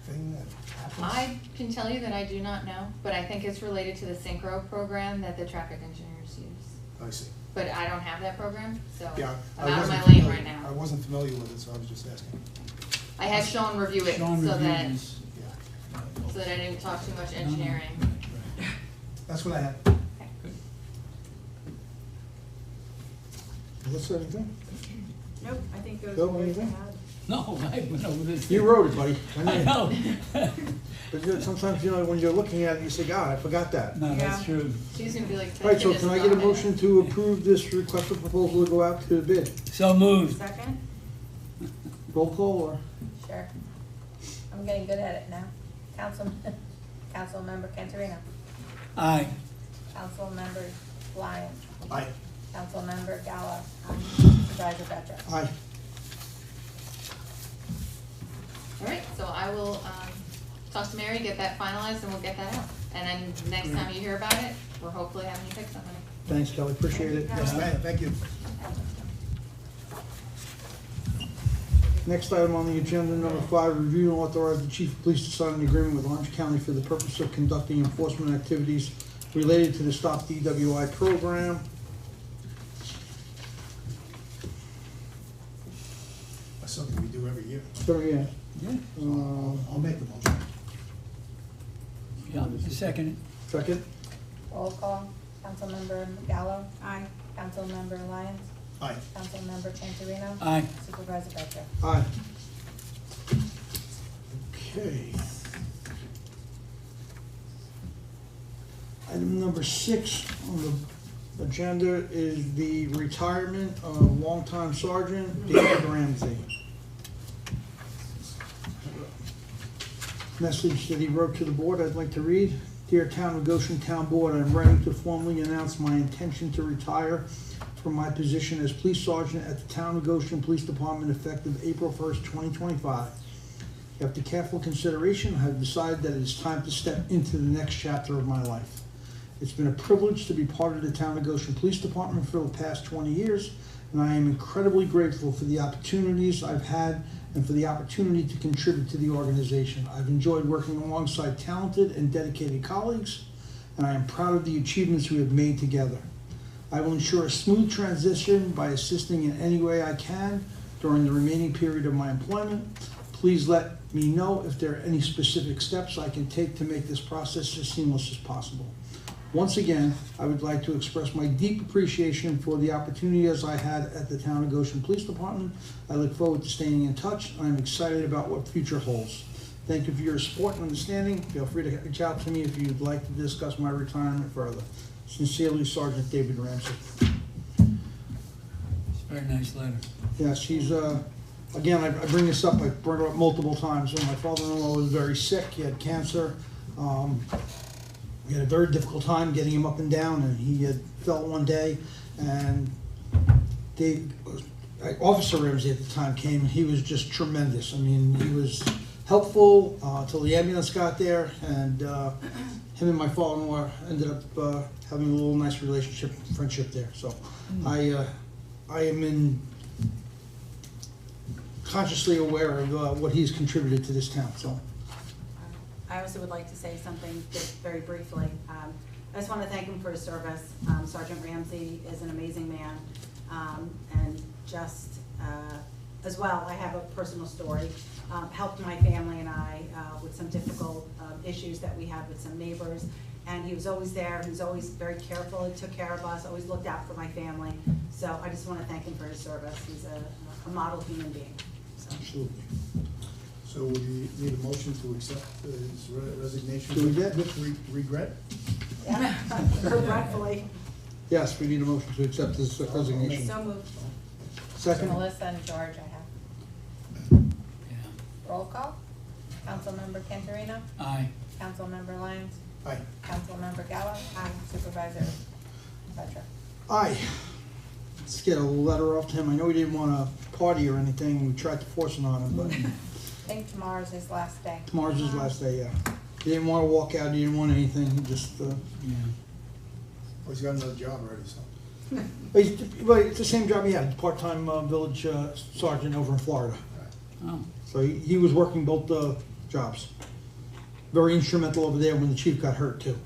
thing that happens? I can tell you that I do not know, but I think it's related to the Synchro program that the traffic engineers use. I see. But I don't have that program, so Yeah, I'm I out of wasn't my lane familiar- right I now. wasn't familiar with it, so I was just asking. I had Sean review it Sean so reviewed that, this. Yeah, so that I didn't talk too much No, no, engineering. right, right. that's what I had. Okay. Good. What's that anything? Nope, I think those Bill, are what you anything? had. No, I went over this. You wrote it, buddy. I know. But sometimes, when you're looking at it, you say, God, I forgot that. No, that's Yeah. true. She's gonna be like, All right, so "Thank can I goodness get a it's not motion to approve this request for proposal to go out to bid? So moved. Second? Roll call or? Sure. I'm getting good at it now. Councilmember Cantorino. Aye. Councilmember Lyon. Aye. Councilmember Gallo. Supervisor Petra. Aye. All right, so I will, talk to Mary, get that finalized, and we'll get that out. And then next time you hear about it, we're hopefully having you pick something. Thanks, Kelly, appreciate it. Yes, thank you. Next item on the agenda, number 5, review and authorize the chief of police to sign an agreement with Orange County for the purpose of conducting enforcement activities related to the Stop DWI program. That's something we do every year. So, yeah, Yeah. I'll make the motion. Yeah, second. second? Roll call. Councilmember Gallo. Aye. Councilmember Lyons. Aye. Councilmember Cantorino. Aye. Supervisor Petra. Aye. Okay. Item number 6 on the agenda is the retirement of longtime sergeant David Ramsey. Message that he wrote to the board, I'd like to read. Dear Town of Goshen Town Board, I'm writing to formally announce my intention to retire from my position as police sergeant at the Town of Goshen Police Department effective April 1st, 2025. After careful consideration, I have decided that it is time to step into the next chapter of my life. It's been a privilege to be part of the Town of Goshen Police Department for the past 20 years, and I am incredibly grateful for the opportunities I've had and for the opportunity to contribute to the organization. I've enjoyed working alongside talented and dedicated colleagues, and I am proud of the achievements we have made together. I will ensure a smooth transition by assisting in any way I can during the remaining period of my employment. Please let me know if there are any specific steps I can take to make this process as seamless as possible. Once again, I would like to express my deep appreciation for the opportunity as I had at the Town of Goshen Police Department. I look forward to staying in touch. I'm excited about what future holds. Thank you for your support and understanding. Feel free to reach out to me if you'd like to discuss my retirement further. Sincerely, Sergeant David Ramsey. It's a very nice letter. Yes, he's, again, I bring this up, I brought it up multiple times. When my father-in-law was very sick, he had cancer. We had a very difficult time getting him up and down, and he had fell one day, and Officer Ramsey at the time came, and he was just tremendous. I mean, he was helpful till the ambulance got there, and him and my father-in-law ended up having a little nice relationship, friendship there. So I am consciously aware of what he's contributed to this town. So I also would like to say something just very briefly. I just want to thank him for his service. Sergeant Ramsey is an amazing man. And just as well, I have a personal story. Helped my family and I with some difficult issues that we had with some neighbors. And he was always there. He was always very careful. He took care of us, always looked out for my family. So I just want to thank him for his service. He's a model human being. So. absolutely. So we need a motion to accept his resignation. Do we get- with regret? Yeah. Regretfully. Yes, we need a motion to accept this resignation. So moved. Second? Melissa and George, I have. Yeah. Roll call. Councilmember Cantorino? Aye. Councilmember Lyons? Aye. Councilmember Gallo? Aye. Supervisor Petra? Aye. Let's get a letter off to him. I know he didn't want to party or anything. We tried to force it on him, but I think tomorrow's his last day. tomorrow's his last day, yeah. He didn't want to walk out, he didn't want anything, he just, Yeah. Well, he's got another job already, so. well, it's the same job he had, part-time village sergeant over in Florida. Oh, So he was working both jobs. Very instrumental over there when the chief got hurt too.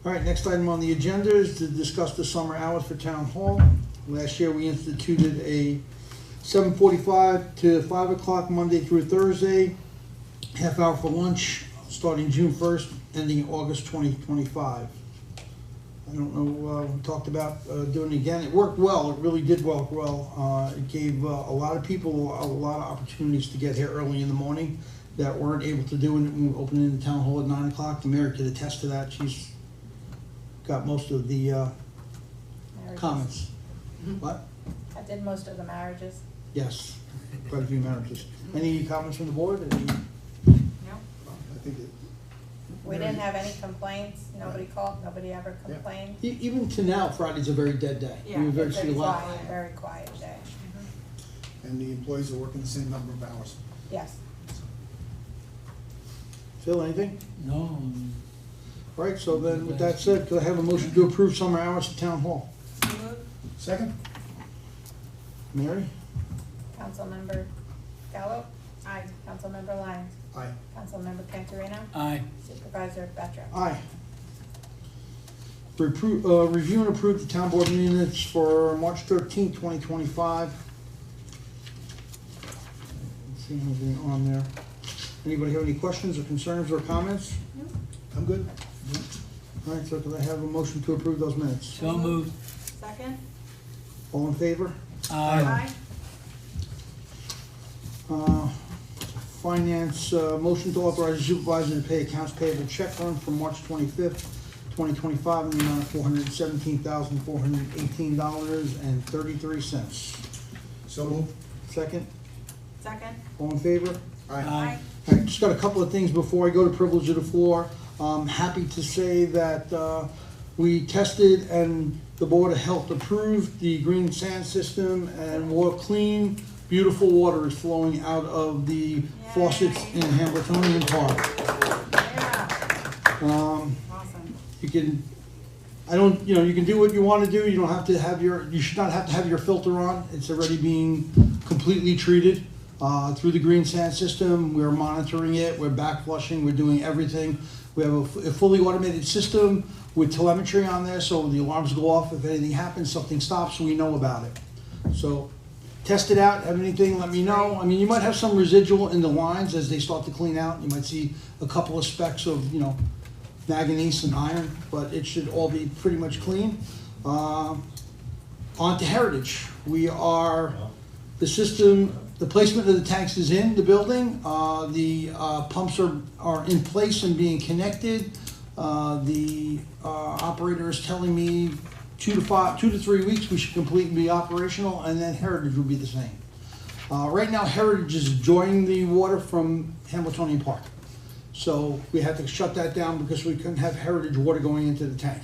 All right, next item on the agenda is to discuss the summer hours for town hall. Last year, we instituted a 7:45 to 5 o'clock Monday through Thursday, half hour for lunch, starting June 1st, ending August 2025. I don't know, we talked about doing it again. It worked well, it really did work well. It gave a lot of people a lot of opportunities to get here early in the morning that weren't able to do it. We opened in the town hall at 9 o'clock. The mayor could attest to that. She's got most of the Marriages. comments. What? I did most of the marriages. Yes, quite a few marriages. Any comments from the board? Any- No? I think it, We didn't have any complaints. Nobody called. Nobody ever Yeah. complained. Even to now, Friday's a very dead day. Yeah, We very It's see a a lot. quiet, very quiet day. and the employees are working the same number of hours. Yes. Phil, anything? no, All right, so then with that said, could I have a motion to approve summer hours at town hall? So moved. Second? Mary? Councilmember Gallo? Aye. Councilmember Lyons? Aye. Councilmember Cantorino? aye. Supervisor Petra? Aye. Review and approve the town board minutes for March 13th, 2025. See anything on there. Anybody have any questions or concerns or comments? I'm good. All right, so could I have a motion to approve those minutes? So moved. Second? All in favor? Aye. Finance, motion to authorize the supervisor to pay accounts payable check run for March 25th, 2025 in the amount of $417,418.33. So moved. Second, Second? all in favor? Aye. All right, just got a couple of things before I go to privilege of the floor. I'm happy to say that we tested and the Board of Health approved the green sand system, and clean, beautiful water is flowing out of the faucets in Hambletonian Park. Yeah. Awesome. You can, you can do what you want to do. You don't have to have you should not have to have your filter on. It's already being completely treated through the green sand system. We're monitoring it. We're back flushing. We're doing everything. We have a fully automated system with telemetry on there, so the alarms go off if anything happens, something stops, we know about it. So test it out. Have anything, let me know. I mean, you might have some residual in the lines as they start to clean out. You might see a couple of specks of, manganese and iron, but it should all be pretty much clean. On to Heritage. We are, the system, the placement of the tanks is in the building. The pumps are in place and being connected. The operator is telling me 2 to 3 weeks we should completely be operational, and then Heritage will be the same. Right now, Heritage is enjoying the water from Hamiltonian Park. So we had to shut that down because we couldn't have Heritage water going into the tank.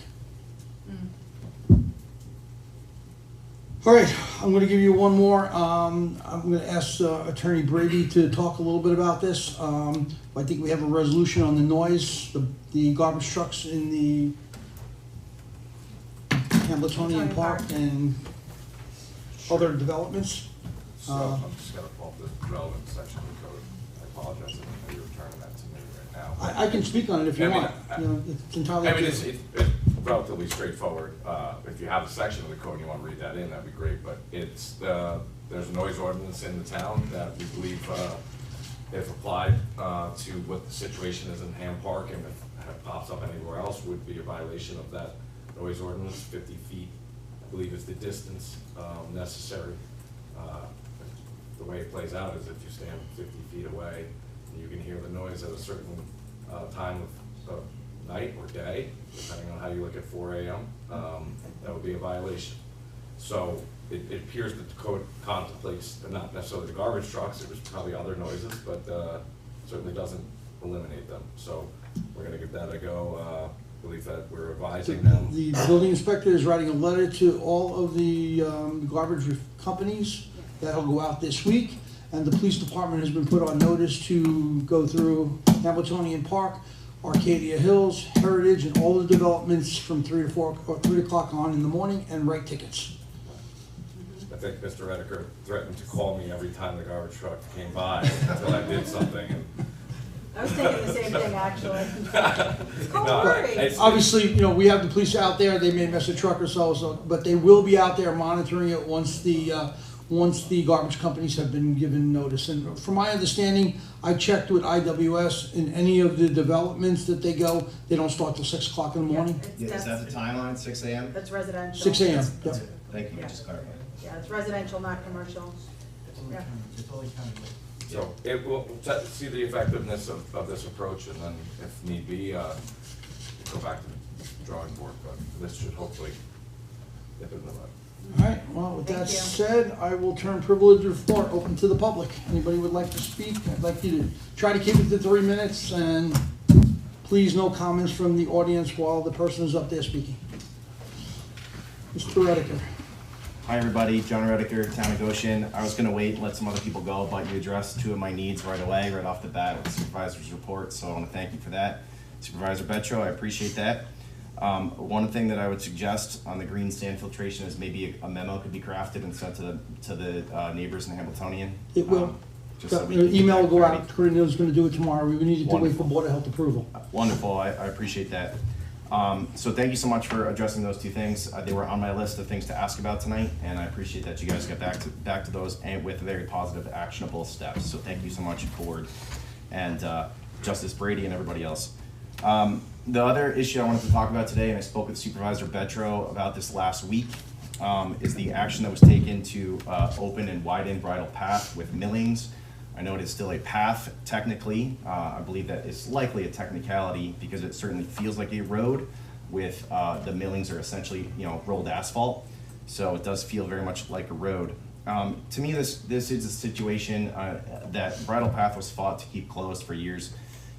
All right, I'm gonna give you one more. I'm gonna ask Attorney Brady to talk a little bit about this. I think we have a resolution on the noise, the garbage trucks in the Hamiltonian Park and other developments. So I'm just gonna pull up the relevant section of the code. I apologize, I didn't know you were turning that to me right now. I can speak on it if you I mean, want. You know, it's entirely up I mean, to you. it's relatively straightforward. If you have a section of the code and you want to read that in, that'd be great, but it's, there's a noise ordinance in the town that we believe, if applied to what the situation is in Ham Park, and if it pops up anywhere else, would be a violation of that noise ordinance. 50 feet, I believe, is the distance necessary. The way it plays out is if you stand 50 feet away, and you can hear the noise at a certain time of night or day, depending on how you look at 4 a.m., that would be a violation. So it appears that the code contemplates, not necessarily the garbage trucks, it was probably other noises, but certainly doesn't eliminate them. So we're gonna give that a go. I believe that we're advising them. The building inspector is writing a letter to all of the garbage companies. That'll go out this week. And the police department has been put on notice to go through Hamiltonian Park, Arcadia Hills, Heritage, and all the developments from 3 to 4 or 3 o'clock on in the morning and write tickets. I think Mr. Redeker threatened to call me every time the garbage truck came by until I did something. And I was thinking the same thing, actually. Don't No, worry. it's- Obviously, you know, we have the police out there. They may mess a truck or so, but they will be out there monitoring it once the garbage companies have been given notice. And from my understanding, I checked with IWS, in any of the developments that they go, they don't start till 6 o'clock in the morning. Yeah, is that the timeline, 6 a.m.? That's residential. 6 a.m. Yep. Thank you, Yeah. just clarify. Yeah, it's residential, not commercial. Yeah. So it will see the effectiveness of this approach, and then if need be, go back to the drawing board, but this should hopefully nip it in the bud. All right, well, with that Thank you. said, I will turn privilege of floor open to the public. Anybody would like to speak? I'd like you to try to keep it to 3 minutes, and please no comments from the audience while the person is up there speaking. Mr. Redeker. Hi, everybody. John Redeker, Town of Goshen. I was going to wait and let some other people go, but you addressed 2 of my needs right away, right off the bat with the supervisor's report, so I want to thank you for that. Supervisor Betro, I appreciate that. One thing that I would suggest on the green sand filtration is maybe a memo could be crafted and sent to the neighbors in Hamiltonian. It will. Just so we The can get email will that go clarity. out. Corinne's going to do it tomorrow. We needed to wait for Wonderful. Board of Health approval. Wonderful, I appreciate that. So thank you so much for addressing those 2 things. They were on my list of things to ask about tonight, and I appreciate that you guys got back to those and with very positive, actionable steps. So thank you so much, board, and Justice Brady and everybody else. The other issue I wanted to talk about today, and I spoke with Supervisor Betro about this last week, is the action that was taken to open and widen Bridle Path with millings. I know it is still a path technically. I believe that it's likely a technicality because it certainly feels like a road with the millings are essentially, rolled asphalt. So it does feel very much like a road. To me, this is a situation that Bridle Path was fought to keep closed for years.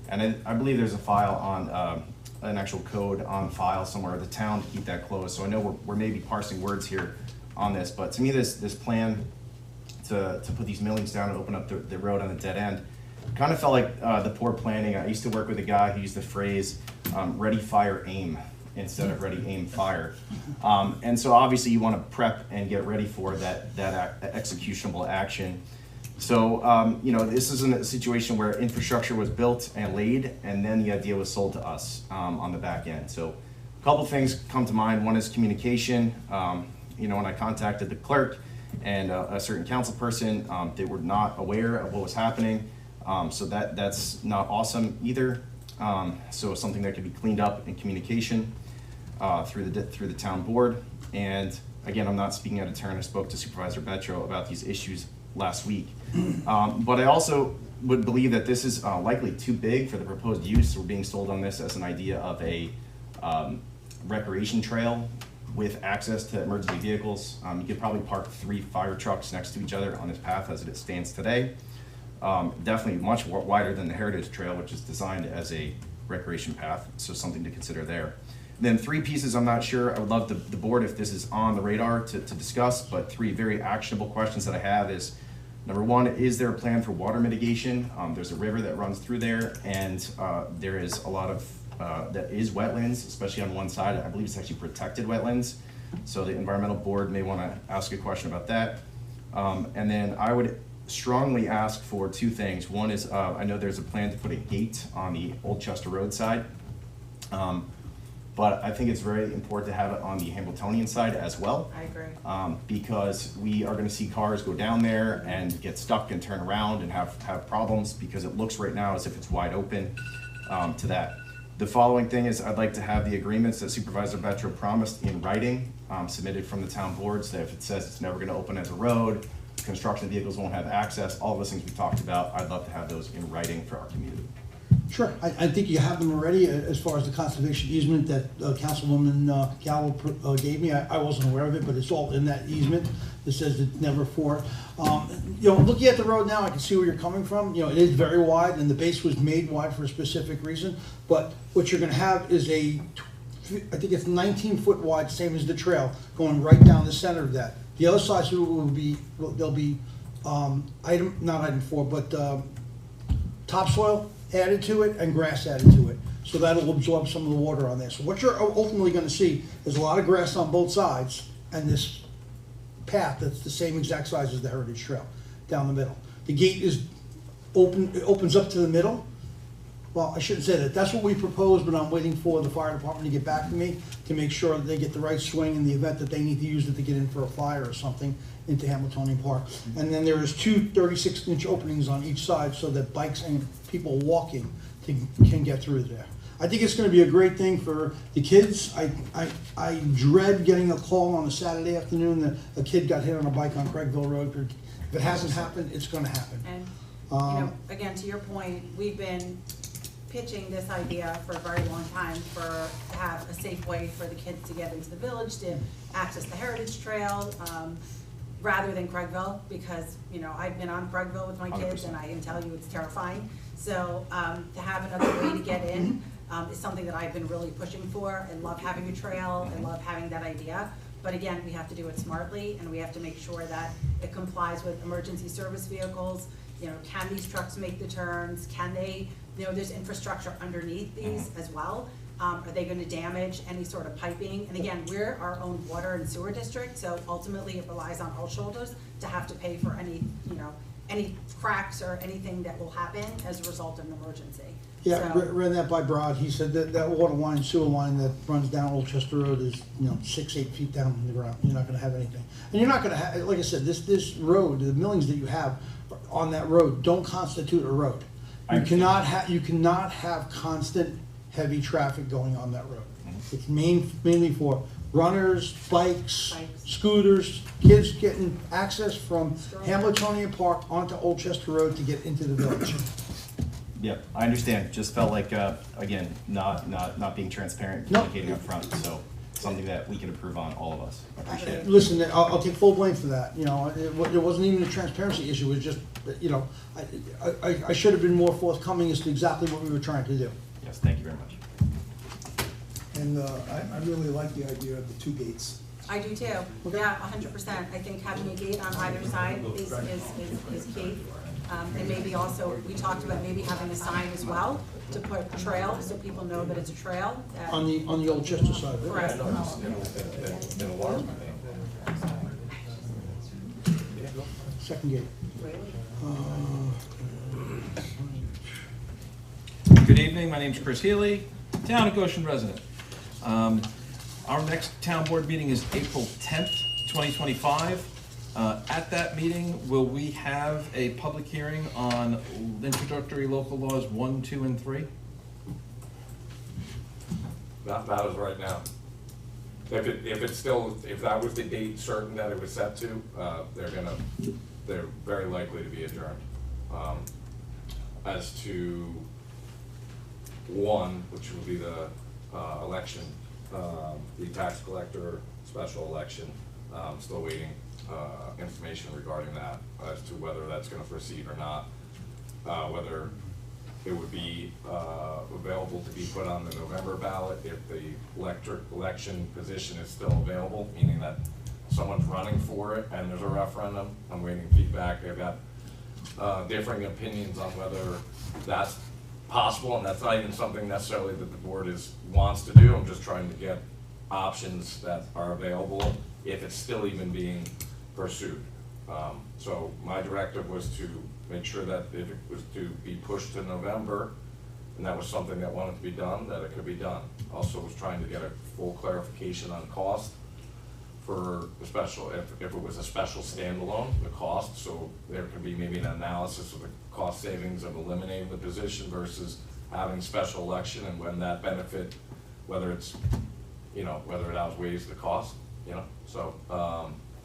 And I believe there's a file on, an actual code on file somewhere at the town to keep that closed. So I know we're maybe parsing words here on this, but to me this plan to put these millings down and open up the road on the dead end kind of felt like the poor planning. I used to work with a guy who used the phrase ready, fire, aim instead of ready, aim, fire. And so obviously you want to prep and get ready for that executionable action. So, this isn't a situation where infrastructure was built and laid, and then the idea was sold to us on the back end. So a couple things come to mind. One is communication. When I contacted the clerk and a certain council person, they were not aware of what was happening. So that's not awesome either. So something that could be cleaned up in communication through the town board. And again, I'm not speaking out of turn. I spoke to Supervisor Betro about these issues last week. But I also would believe that this is likely too big for the proposed use. We're being sold on this as an idea of a recreation trail with access to emergency vehicles. You could probably park 3 fire trucks next to each other on this path as it stands today. Definitely much wider than the Heritage Trail, which is designed as a recreation path, so something to consider there. Then 3 pieces I'm not sure, I would love the board if this is on the radar to discuss, but 3 very actionable questions that I have is, number 1, is there a plan for water mitigation? There's a river that runs through there, and there is a lot of, that is wetlands, especially on one side. I believe it's actually protected wetlands. So the environmental board may wanna ask a question about that. And then I would strongly ask for 2 things. One is, I know there's a plan to put a gate on the Old Chester Road side. But I think it's very important to have it on the Hamiltonian side as well. I agree. Because we are gonna see cars go down there and get stuck and turn around and have problems, because it looks right now as if it's wide open to that. The following thing is, I'd like to have the agreements that Supervisor Betro promised in writing, submitted from the town boards, that if it says it's never gonna open as a road, construction vehicles won't have access, all those things we talked about, I'd love to have those in writing for our community. Sure, I think you have them already as far as the conservation easement that Councilwoman Gallo gave me. I wasn't aware of it, but it's all in that easement. It says it's never for. You know, looking at the road now, I can see where you're coming from. You know, it is very wide, and the base was made wide for a specific reason. But what you're gonna have is I think it's 19-foot wide, same as the trail, going right down the center of that. The other side there'll be not item 4, but topsoil added to it and grass added to it. So that'll absorb some of the water on there. So what you're ultimately gonna see is a lot of grass on both sides and this path that's the same exact size as the Heritage Trail down the middle. The gate is open, it opens up to the middle. Well, I shouldn't say that. That's what we proposed, but I'm waiting for the fire department to get back to me to make sure that they get the right swing in the event that they need to use it to get in for a fire or something into Hamiltonian Park. And then there is 2 36-inch openings on each side so that bikes and people walking can get through there. I think it's gonna be a great thing for the kids. I dread getting a call on a Saturday afternoon that a kid got hit on a bike on Craigville Road. If it hasn't happened, it's gonna happen. And, you know, again, to your point, we've been pitching this idea for a very long time to have a safe way for the kids to get into the village, to access the Heritage Trail, rather than Craigville, because, you know, I've been on Craigville with my kids 100%. and I can tell you it's terrifying. So to have another way to get in is something that I've been really pushing for. I love having a trail, I love having that idea. But again, we have to do it smartly, and we have to make sure that it complies with emergency service vehicles. You know, can these trucks make the turns? Can they, you know, there's infrastructure underneath these as well. Are they gonna damage any sort of piping? And again, we're our own water and sewer district, so ultimately it relies on our shoulders to have to pay for any, you know, any cracks or anything that will happen as a result of an emergency. Yeah, So- ran that by Brad. He said that water line, sewer line that runs down Old Chester Road is, you know, 6, 8 feet down in the ground. You're not gonna have anything. And you're not gonna have, like I said, this road, the millings that you have on that road don't constitute a road. You cannot have constant heavy traffic going on that road. It's mainly for runners, bikes, scooters, kids getting access from Hamiltonian Park onto Old Chester Road to get into the village. Yep, I understand. Just felt like, again, not being transparent, Nope. communicating up front. So something that we can approve on, all of us. I appreciate it. Listen, I'll take full blame for that, you know, it wasn't even a transparency issue, it was just, you know, I should have been more forthcoming as to exactly what we were trying to do. Yes, thank you very much. And I really like the idea of the 2 gates. I do too, yeah, 100%. I think having a gate on either side is key. And maybe also, we talked about maybe having a sign as well to put trail, so people know that it's a trail. On the Old Chester side of it. Correct. In alarm. Second gate. Good evening, my name's Chris Healy, Town of Goshen resident. Our next town board meeting is April 10th, 2025. At that meeting, will we have a public hearing on introductory local laws 1, 2, and 3? not as of right now. If that was the date certain that it was set to, they're very likely to be adjourned. As to one, which will be the election, the tax collector special election, still waiting information regarding that as to whether that's gonna proceed or not. Whether it would be available to be put on the November ballot if the election position is still available, meaning that someone's running for it and there's a referendum. I'm waiting feedback. They've got differing opinions on whether that's possible, and that's not even something necessarily that the board wants to do. I'm just trying to get options that are available if it's still even being pursued. So my directive was to make sure that if it was to be pushed to November, and that was something that wanted to be done, that it could be done. Also was trying to get a full clarification on cost for the special, if it was a special standalone, the cost, so there could be maybe an analysis of the cost savings of eliminating the position versus having special election, and when that benefit, whether it's, whether it outweighs the cost, so,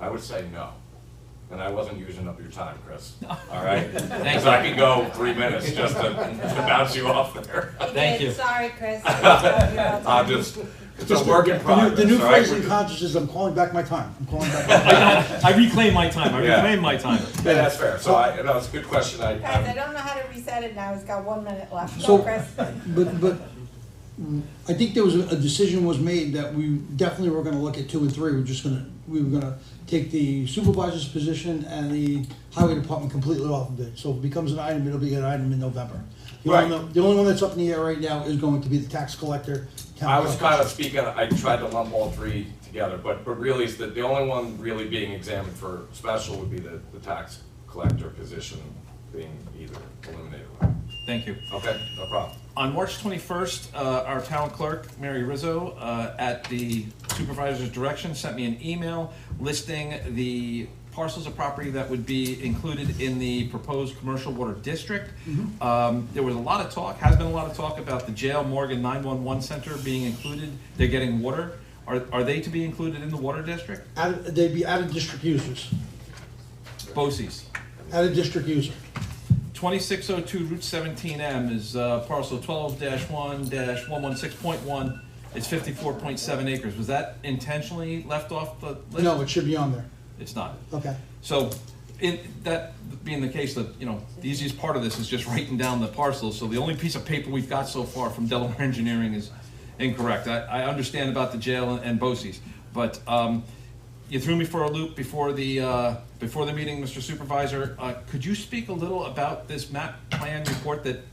I would say no. And I wasn't using up your time, Chris, all right? Thanks, I could go 3 minutes just to bounce you off there. Thank you. Sorry, Chris. It's a work in progress. The new all right? phrase in consciousness is I'm calling back my time. I'm calling back my time. I reclaim my time, I Yeah. reclaim my time. Yeah, that's fair, so it's a good question, Guys, I don't know how to reset it now, he's got 1 minute left. So- Go, Chris. But I think there was a decision was made that we definitely were gonna look at 2 and 3. We were gonna take the supervisor's position and the highway department completely off of it. So if it becomes an item, it'll be an item in November. The only one that's up in the air right now is going to be the tax collector. town I was clerk. kind of speaking, I tried to lump all three together, but really, is the only one really being examined for special would be the tax collector position being either eliminated. Thank you. Okay, no problem. On March 21st, our town clerk, Mary Rizzo, at the supervisor's direction, sent me an email listing the parcels of property that would be included in the proposed commercial water district. There was a lot of talk, has been a lot of talk about the jail, morgue, and 911 center being included. They're getting water. Are they to be included in the water district? They'd be out-of-district users. BOCES. Out-of-district user. 2602 Route 17M is parcel 12-1-116.1. It's 54.7 acres. Was that intentionally left off the list? No, it should be on there. It's not. Okay. So, in that being the case, that the easiest part of this is just writing down the parcels. So the only piece of paper we've got so far from Delaware Engineering is incorrect. I understand about the jail and BOCES, but you threw me for a loop before the meeting, Mr. Supervisor. Could you speak a little about this map plan report that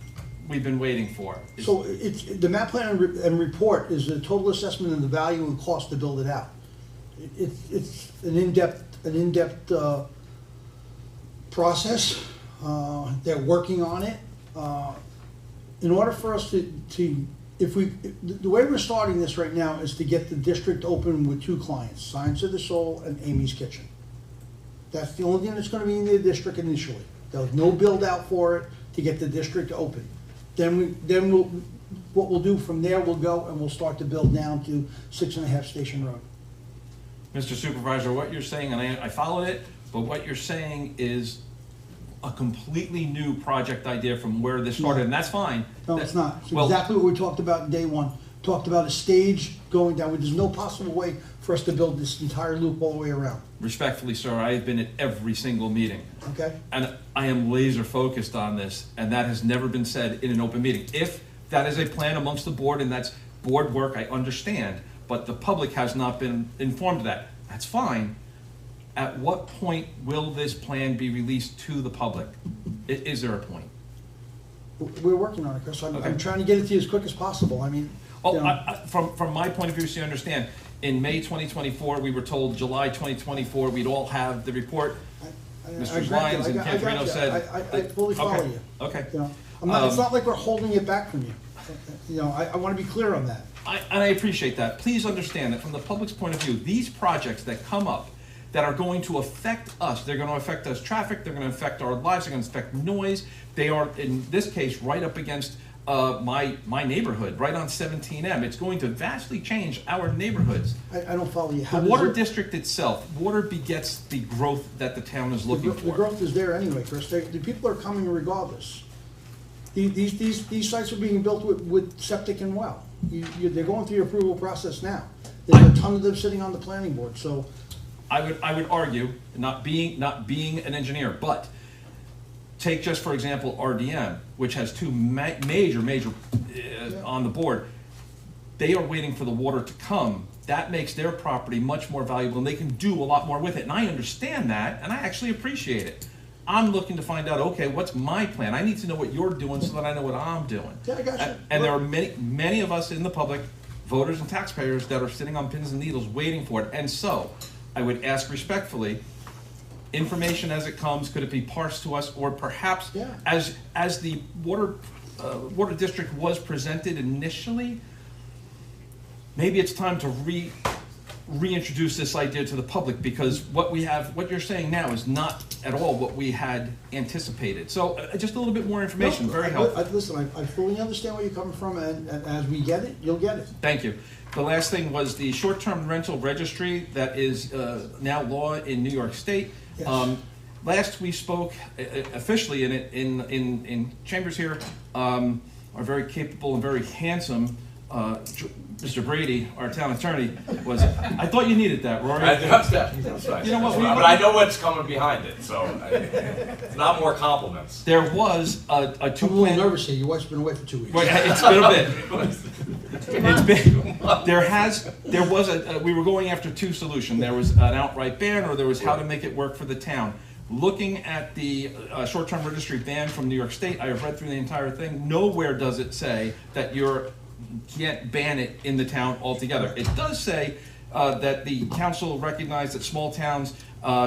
we've been waiting for? So the map plan and report is a total assessment of the value and cost to build it out. It's an in-depth process. They're working on it. In order for us the way we're starting this right now is to get the district open with 2 clients, Science of the Soul and Amy's Kitchen. That's the only thing that's gonna be in the district initially. There's no build out for it to get the district open. What we'll do from there, we'll go and we'll start to build down to 6.5 Station Road. Mr. Supervisor, what you're saying, and I followed it, but what you're saying is a completely new project idea from where this started, and that's fine. No, it's not. It's Well- exactly what we talked about in day one. Talked about a stage going down. There's no possible way for us to build this entire loop all the way around, Respectfully, sir, I have been at every single meeting, okay? and I am laser focused on this, and that has never been said in an open meeting. If that is a plan amongst the board and that's board work, I understand, but the public has not been informed of that. That's fine. At what point will this plan be released to the public? Is there a point? We're working on it, Chris. I'm Okay. trying to get it to you as quick as possible. I mean, you know, From my point of view, so you understand, in May 2024, we were told July 2024, we'd all have the report. Mr. Lyons and Cantorino said. I fully follow Okay, you. Okay. You know, it's not like we're holding it back from you. You know, I want to be clear on that. And I appreciate that. Please understand that from the public's point of view, these projects that come up that are going to affect us, they're going to affect us traffic, they're going to affect our lives, they're going to affect noise. They are, in this case, right up against my neighborhood, right on 17M. It's going to vastly change our neighborhoods. I don't follow you. The How does water it- district itself, water begets the growth that the town is looking The for. growth is there anyway, Chris. The people are coming regardless. These sites are being built with septic and well. They're going through your approval process now. There's a ton of them sitting on the planning board, so. I would argue, not being an engineer, but take just for example RDM, which has two major on the board. They are waiting for the water to come. That makes their property much more valuable, and they can do a lot more with it. And I understand that, and I actually appreciate it. I'm looking to find out, okay, what's my plan? I need to know what you're doing so that I know what I'm doing. Yeah, I got you. And there are many of us in the public, voters and taxpayers, that are sitting on pins and needles waiting for it. And so, I would ask respectfully, information as it comes, could it be parsed to us, or perhaps Yeah. as the water district was presented initially, maybe it's time to reintroduce this idea to the public, because what you're saying now is not at all what we had anticipated. So just a little bit more information, very helpful. Listen, I fully understand where you're coming from, and as we get it, you'll get it. Thank you. The last thing was the short-term rental registry that is now law in New York State. Yes. Last we spoke officially in chambers here, our very capable and very handsome Mr. Brady, our town attorney, was. I thought you needed that, Rory. That's right. You know what, But I know what's coming behind it, so it's not more compliments. There was a I'm a little two-plan. nervous here. Your wife's been away for 2 weeks. Wait, it's been a bit. It's been, there was we were going after two solutions. There was an outright ban, or there was how to make it work for the town. Looking at the short-term registry ban from New York State, I have read through the entire thing. Nowhere does it say that you can't ban it in the town altogether. It does say that the council recognized that small towns,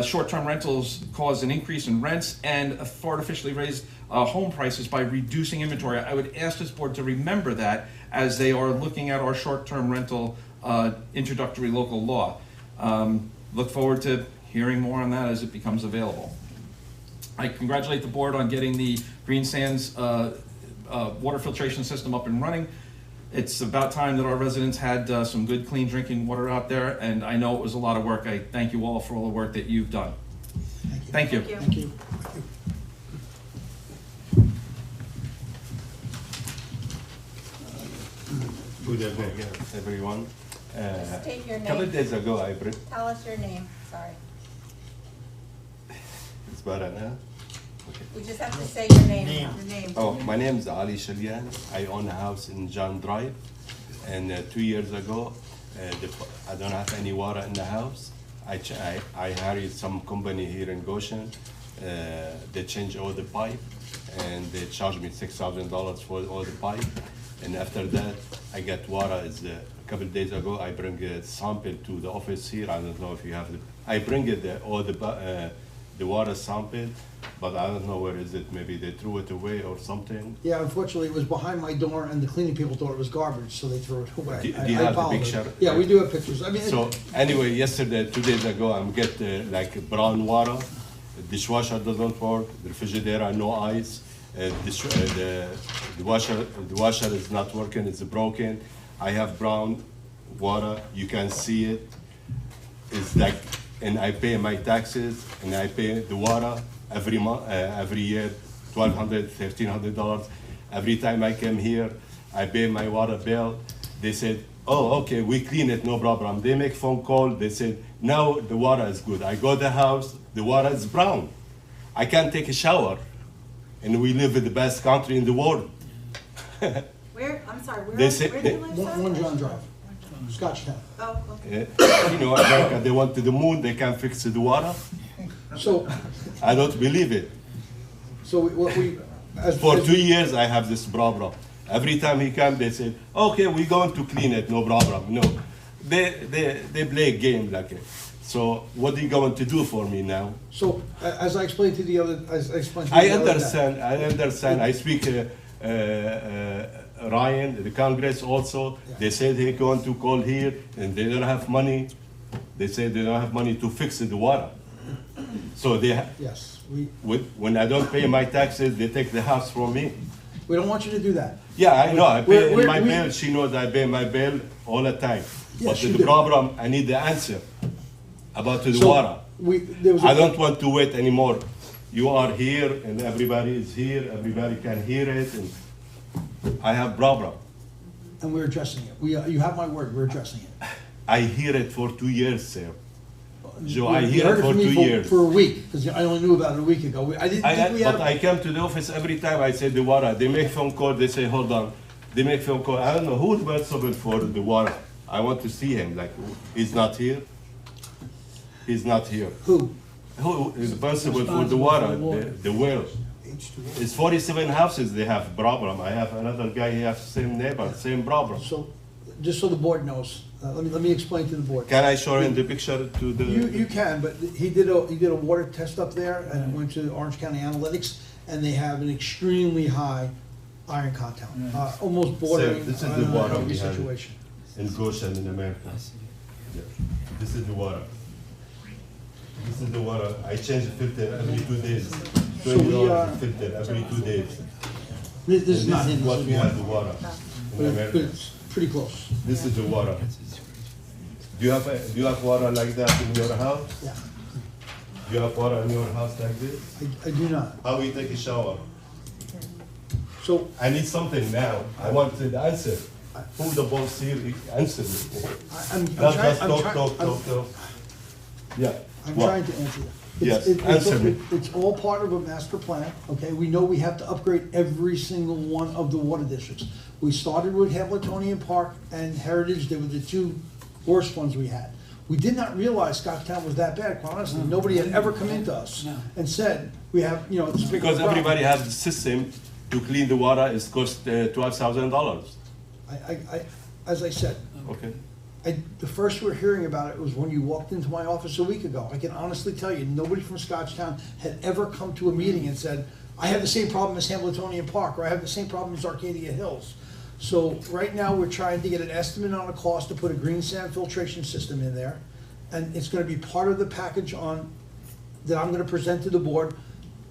short-term rentals cause an increase in rents and artificially raise home prices by reducing inventory. I would ask this board to remember that as they are looking at our short-term rental introductory local law. Look forward to hearing more on that as it becomes available. I congratulate the board on getting the Green Sands water filtration system up and running. It's about time that our residents had some good, clean drinking water out there, and I know it was a lot of work. I thank you all for all the work that you've done. Thank you. Thank you. Good evening, everyone. State your Couple name. days ago, Tell us your name, sorry. it's better now. You just have to say your name. Your name. Oh, my name is Ali Shalian. I own a house in John Drive, and 2 years ago, I don't have any water in the house. I hired some company here in Goshen. They changed all the pipe, and they charged me $6,000 for all the pipe. And after that, I get water. A couple of days ago, I bring a sample to the office here. I don't know if you have the. I bring it all the water sample, but I don't know where is it. Maybe they threw it away or something. Yeah, unfortunately, it was behind my door, and the cleaning people thought it was garbage, so they threw it away. Do you I have the apologize. picture? Yeah, we do have pictures. I mean, So anyway, yesterday, 2 days ago, I'm get like brown water. The dishwasher doesn't work. The refrigerator, no ice. The washer is not working. It's broken. I have brown water. You can see it. It's like, and I pay my taxes, and I pay the water every month, every year, $1,200, $1,300. Every time I come here, I pay my water bill. They said, "Oh, okay, we clean it, no problem." They make phone call. They said, "Now the water is good." I go to the house, the water is brown. I can't take a shower, and we live in the best country in the world. Where, I'm sorry, where, They say- where do you live, sir? One John Drive, Scotchtown. Oh, okay. You know, America, they went to the moon. They can't fix the water. So, I don't believe it. what we, as. For as 2 years, I have this problem. Every time he comes, they say, "Okay, we're going to clean it, no problem." No, they play a game like it. So what are you going to do for me now? So, as I explained to the other, as I explained to you I the other day- understand. I understand. I speak Ryan, the Congress also. They said they're going to call here, and they don't have money. They say they don't have money to fix the water. So they. Yes, When I don't pay my taxes, they take the house from me. We don't want you to do that. Yeah, I know, I pay We're- my we- bill, she knows I pay my bill all the time. Yes, But you the do. problem, I need the answer about the So, water. There was a- I don't want to wait anymore. You are here and everybody is here, everybody can hear it, and I have problem. And we're addressing it. You have my word, we're addressing it. I hear it for 2 years, sir. So I You hear heard it for from me 2 years. For a week, because I only knew about it a week ago. I didn't think we But had. I come to the office every time I say the water. They make phone call, they say, hold on. They make phone call. I don't know who's responsible for the water. I want to see him, like, he's not here. He's not here. Who? Who is responsible for the Responsible water, for the water. the well? It's 47 houses, they have problem. I have another guy, he has same neighbor, same problem. So, just so the board knows, let me explain to the board. Can I show him the picture to the? You can, but he did a water test up there and went to Orange County Analytics, and they have an extremely high iron content, almost bordering This is on the a water healthy we have situation. in Goshen in America. Yeah. This is the water. This is the water. I change the filter every 2 days. So we, $20 filter every 2 days. This is And not this him, is what this we is have the water, water but in but America. it's pretty close. This is the water. Do you have water like that in your house? Yeah, Do you have water in your house like this? I do not. How we take a shower? So, I need something now. I want the answer. Who the boss here, answer me. I'm Not trying, just I'm talk, trying, talk, talk, talk. Yeah. I'm What? trying to answer that. Yes, It's answer me. It's all part of a master plan, okay? We know we have to upgrade every single one of the water districts. We started with Hamiltonian Park and Heritage, they were the two worst ones we had. We did not realize Scotchtown was that bad, quite honestly. Nobody had ever come into us No. and said, we have, you know, this big Because problem. everybody has the system to clean the water, it's cost $12,000. As I said, Okay. the first we're hearing about it was when you walked into my office a week ago. I can honestly tell you, nobody from Scotchtown had ever come to a meeting and said, I have the same problem as Hamiltonian Park, or I have the same problem as Arcadia Hills. So right now, we're trying to get an estimate on a cost to put a green sand filtration system in there. And it's gonna be part of the package that I'm gonna present to the board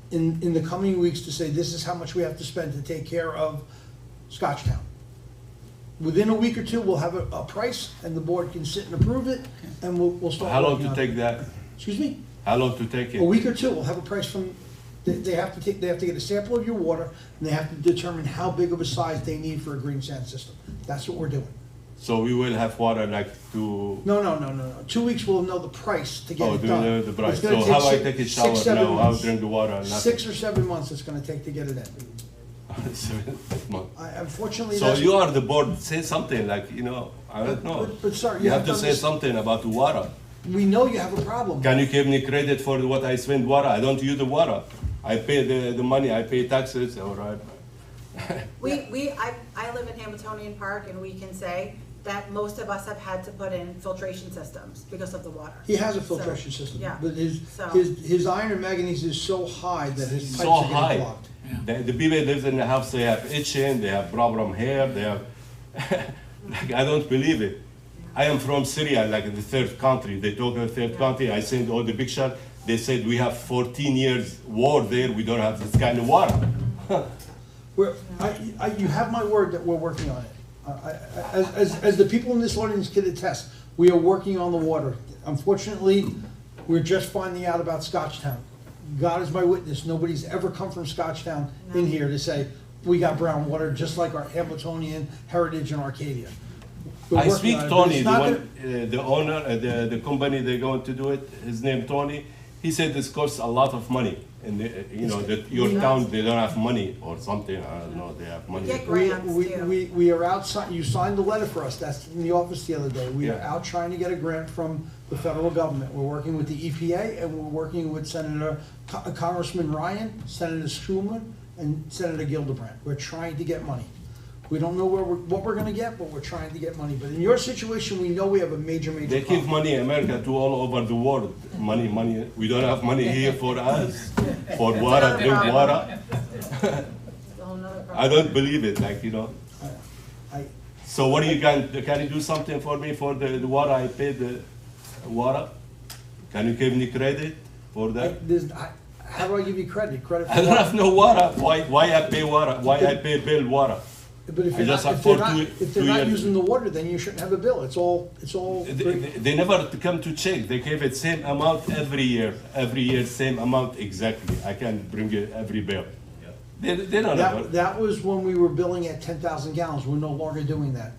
in the coming weeks to say, this is how much we have to spend to take care of Scotchtown. Within a week or two, we'll have a price, and the board can sit and approve it, and we'll start. How long working to on take it. that? Excuse me? How long to take A it? week or two, we'll have a price from, they have to get a sample of your water, and they have to determine how big of a size they need for a green sand system. That's what we're doing. So we will have water like to, No. 2 weeks, we'll know the price to get oh, it do you done. know the price? It's gonna So take how I six- take a 6, shower 7 now, how months. drink the water? Nothing. 6 or 7 months it's gonna take to get it in. 7 months. Unfortunately, So that's. you are the board, say something like, you know, I don't know. But sir, You have to to say something about the water. We know you have a problem. Can you give me credit for what I spend water? I don't use the water. I pay the money, I pay taxes, all right. I live in Hamiltonian Park, and we can say that most of us have had to put in filtration systems because of the water. He has a So, filtration system, yeah. but So- his iron and manganese is so high that his pipes So are getting high. clogged. The people live in the house, they have itching, they have problem hair, they have, like, I don't believe it. I am from Syria, like in the third country. They talk of the third country, I send all the picture. They said we have 14 years war there, we don't have this kind of water. You have my word that we're working on it. As the people in this audience can attest, we are working on the water. Unfortunately, we're just finding out about Scotchtown. God is my witness, nobody's ever come from Scotchtown in here to say, we got brown water, just like our Hamiltonian, Heritage, and Arcadia. We're I working speak on it, but Tony, it's the not one, gonna- the owner, the company they're going to do it, his name Tony. He said this costs a lot of money, and you know that your town they don't have money or something. I don't know, they have money. get grants, too. We are out, you signed the letter for us, that's in the office the other day. We are Yeah. out trying to get a grant from the federal government. We're working with the EPA, and we're working with Congressman Ryan, Senator Schumer, and Senator Gildebrand. We're trying to get money. We don't know what we're gonna get, but we're trying to get money. But in your situation, we know we have a major They give problem. money in America to all over the world. Money. We don't have money here for us, for water, drink water. It's a whole nother problem. I don't believe it, like, you know. I- So what can you do something for me for the water? I paid the water. Can you give me credit for that? How do I give you credit? Credit for I don't what? have no water. Why I pay water? Why I pay bill water? But if I you're just not, have if they're for not, two- if they're two not years. using the water, then you shouldn't have a bill. It's all. They never come to check. They give it same amount every year. Every year, same amount exactly. I can bring it every bill. They don't know. That was when we were billing at 10,000 gallons. We're no longer doing that.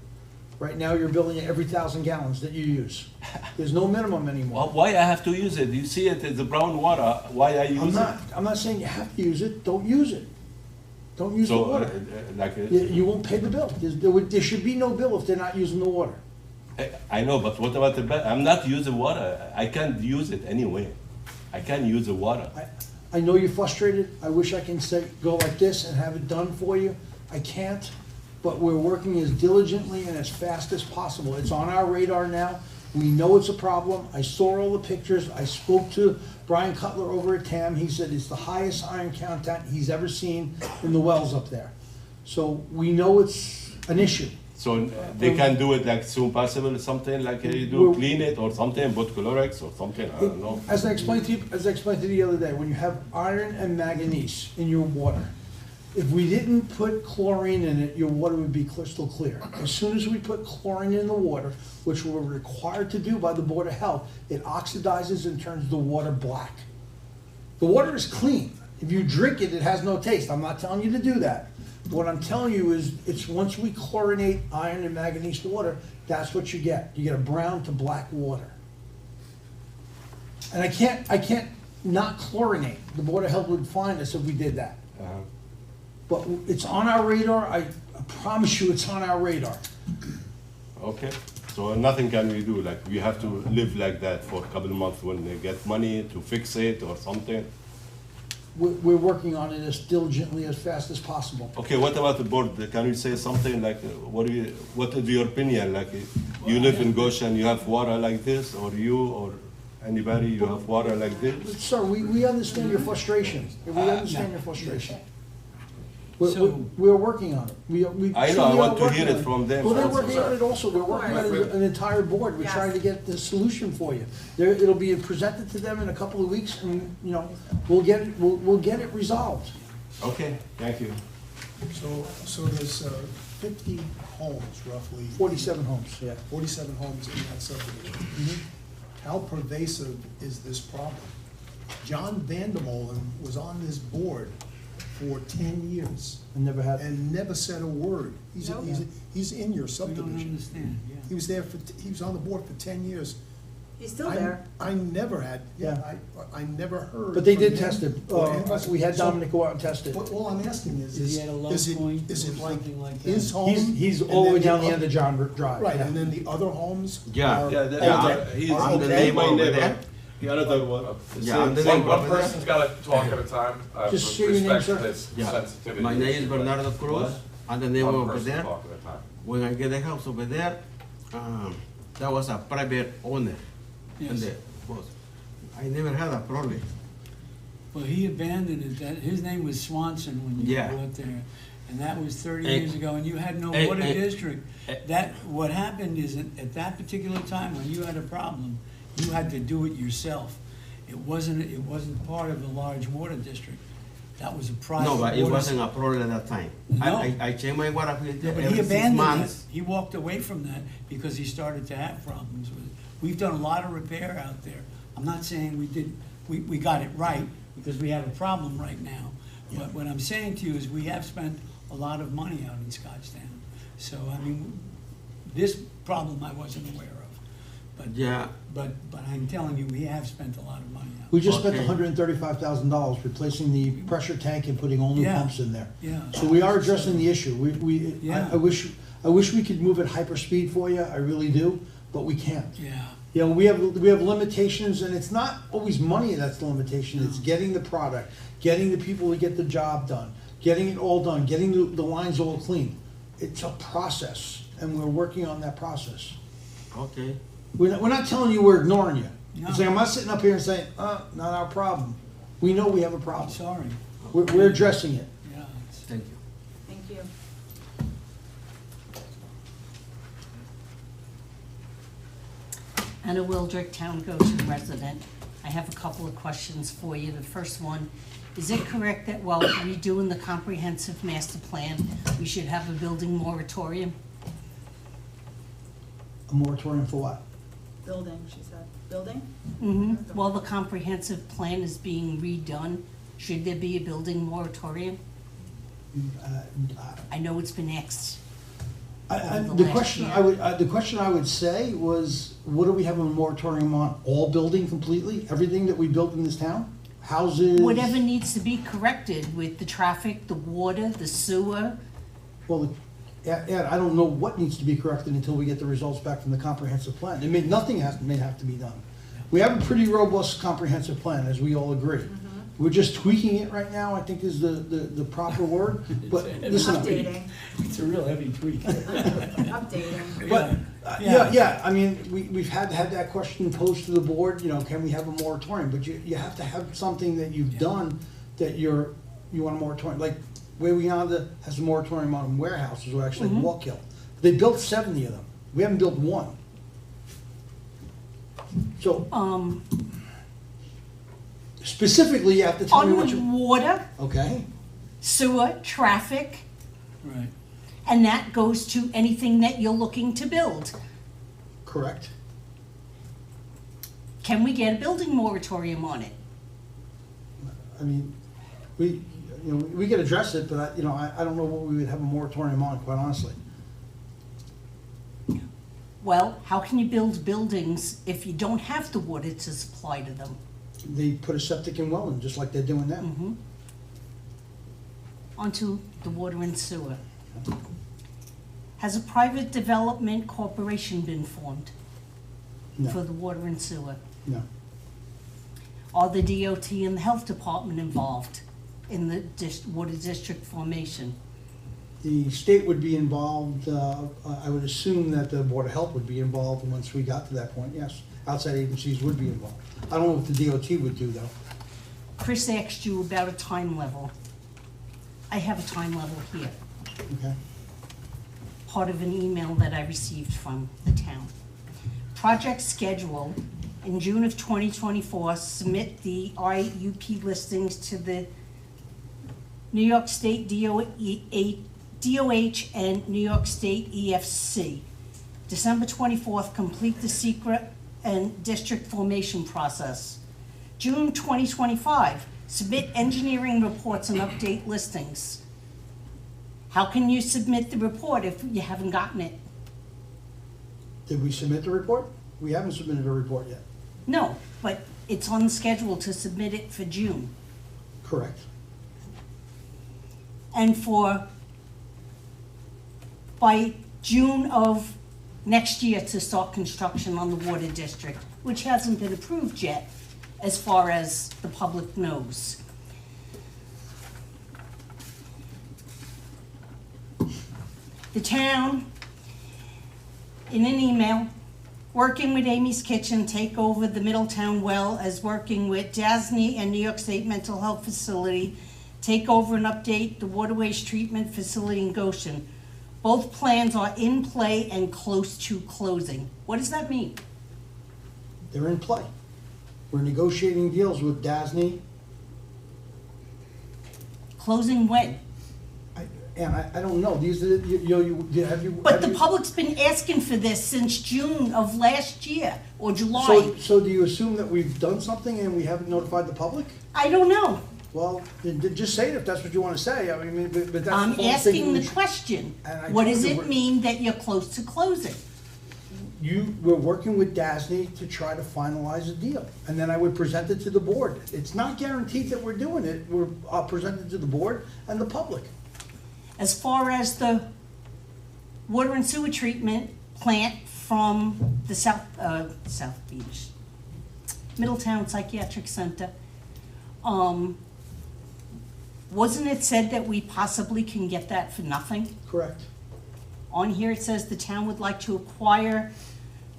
Right now, you're billing at every 1,000 gallons that you use. There's no minimum anymore. Why I have to use it? You see it as the brown water. Why I use I'm not saying you have to use it. Don't use it. Don't use it? the So, water. like, You won't pay the bill. There should be no bill if they're not using the water. I know, but what about the bill? I'm not using water. I can't use it anyway. I can't use the water. I know you're frustrated. I wish I can say, go like this and have it done for you. I can't, but we're working as diligently and as fast as possible. It's on our radar now. We know it's a problem. I saw all the pictures. I spoke to Brian Cutler over at TAM. He said it's the highest iron content he's ever seen in the wells up there. So we know it's an issue. So they can do it like soon possible, something like you do, Well- clean it or something, put Clorox or something, I don't know. As I explained to you the other day, when you have iron and manganese in your water, if we didn't put chlorine in it, your water would be crystal clear. As soon as we put chlorine in the water, which we're required to do by the Board of Health, it oxidizes and turns the water black. The water is clean. If you drink it, it has no taste. I'm not telling you to do that. What I'm telling you is, it's once we chlorinate iron and manganese water, that's what you get. You get a brown to black water. And I can't not chlorinate. The Board of Health would fine us if we did that. But it's on our radar. I promise you it's on our radar. Okay, so nothing can we do, like we have to live like that for a couple of months when they get money to fix it or something? We're working on it as diligently, as fast as possible. Okay, what about the board? Can you say something like, what is your opinion? Like, you live in Goshen, you have water like this, or you, or anybody, you have water like this? Sir, we understand your frustration. We understand your frustration. So- We're working on it. We I know, I truly want are to working hear on it from them Well, they're also. working on it also. We're working on it as an entire board. We're Yes. trying to get the solution for you. It'll be presented to them in a couple of weeks, and, we'll get it resolved. Okay, thank you. So there's 50 homes roughly. 47 homes, yeah. 47 homes in that subdivision. How pervasive is this problem? John Vandermolen was on this board for 10 years I never had. and never said a word. He's in your We don't subdivision. understand, yeah. He was there he was on the board for 10 years. He's still there. I never had, Yeah. I never heard. But they from did him test it. or anybody. We had So, Dominic go out and test it. All I'm asking is Is he at a low point is or it like something like that? his home? He's and all the then way down the oth- end of John Drive. Right, yeah. and then the other homes? Yeah. are- Yeah, that- are- he's are on the okay? neighbor over there. The other one. Yeah, and the One neighbor over there. person's gotta talk at a time, Just with say your name, respect to sir. this Yeah, sensitivity. my name is issue, but Bernardo Cruz, What? and the neighbor One over person there. talk at a time. When I get the house over there, that was a private owner. And Yes. I never had a problem. Well, he abandoned it, his name was Swanson when you Yeah. bought there. And that was 30 Eh, years ago, and you had no eh, water eh, district. eh. What happened is, at that particular time, when you had a problem, you had to do it yourself. It wasn't part of the large water district. That was a private No, water. but it wasn't a problem at that time. No. I changed my water filter Yeah, but he every 6 abandoned that. months. He walked away from that because he started to have problems with it. We've done a lot of repair out there. I'm not saying we got it right, because we have a problem right now. But what I'm saying to you is, we have spent a lot of money out in Scottstown. So, I mean, this problem I wasn't aware of. But, Yeah, but I'm telling you, we have spent a lot of money out. We just spent Okay. $135,000 replacing the pressure tank and putting all new Yeah. pumps in there. Yeah. So we are addressing the issue. Yeah. I wish we could move at hyper speed for you, I really do, but we can't. Yeah. We have limitations, and it's not always money that's the limitation, it's getting the product, getting the people to get the job done, getting it all done, getting the lines all clean. It's a process, and we're working on that process. okay. We're not telling you we're ignoring you. No. It's like, I'm not sitting up here and saying, not our problem. We know we have a I'm problem. sorry. We're addressing it. Yeah. it's- Thank you. Thank you. Anna Wildrick, Town Goshen resident. I have a couple of questions for you. The first one, is it correct that while redoing the comprehensive master plan, we should have a building moratorium? A moratorium for what? Building, she said. Building? While the comprehensive plan is being redone, should there be a building moratorium? I know it's been asked. The question I would say was, what do we have a moratorium on? All building completely? Everything that we built in this town? Houses? Whatever needs to be corrected with the traffic, the water, the sewer. Well, Ed, I don't know what needs to be corrected until we get the results back from the comprehensive plan. Nothing may have to be done. We have a pretty robust comprehensive plan, as we all agree. We're just tweaking it right now, I think is the proper word, but listen. Updating. It's a real heavy tweak. Updating. But, yeah, I mean, we've had that question posed to the board, can we have a moratorium? But you have to have something that you've done that you want a moratorium, like Wayanda has a moratorium on warehouses, or actually Wallkill. They built 70 of them. We haven't built one. So, specifically, you have to tell me what you... On water, Okay, sewer, traffic, Right. and that goes to anything that you're looking to build. correct. Can we get a building moratorium on it? I mean, we could address it, but I don't know what we would have a moratorium on, quite honestly. Well, how can you build buildings if you don't have the water to supply to them? They put a septic and well in, just like they're doing now. Onto the water and sewer. Has a private development corporation been formed for No, the water and sewer? no. Are the DOT and the health department involved in the water district formation? The state would be involved, I would assume that the Board of Health would be involved once we got to that point, yes. Outside agencies would be involved. I don't know what the DOT would do, though. Chris asked you about a time level. I have a time level here, Okay, part of an email that I received from the town. Project schedule, in June of 2024, submit the IUP listings to the New York State DOH and New York State EFC. December 24th, complete the secret and district formation process. June 2025, submit engineering reports and update listings. How can you submit the report if you haven't gotten it? did we submit the report? We haven't submitted a report yet. No, but it's on the schedule to submit it for June. Correct. And by June of next year to start construction on the water district, which hasn't been approved yet, as far as the public knows. The town, in an email, working with Amy's Kitchen, take over the Middletown well, as working with DASNY and New York State Mental Health Facility, take over and update the waterways treatment facility in Goshen. Both plans are in play and close to closing. What does that mean? They're in play. We're negotiating deals with DASNY, Closing when? and I don't know, these are, have you? But the public's been asking for this since June of last year, or July. So do you assume that we've done something and we haven't notified the public? I don't know. Well, then just say it if that's what you want to say. I mean, but that's. I'm the whole asking thing the we- question. And I What told does you it we're- mean that you're close to closing? We're working with DASNY to try to finalize a deal, and then I would present it to the board. It's not guaranteed that we're doing it. I'll present it to the board and the public. As far as the water and sewer treatment plant from the South Beach, Middletown Psychiatric Center, wasn't it said that we possibly can get that for nothing? Correct. On here, it says the town would like to acquire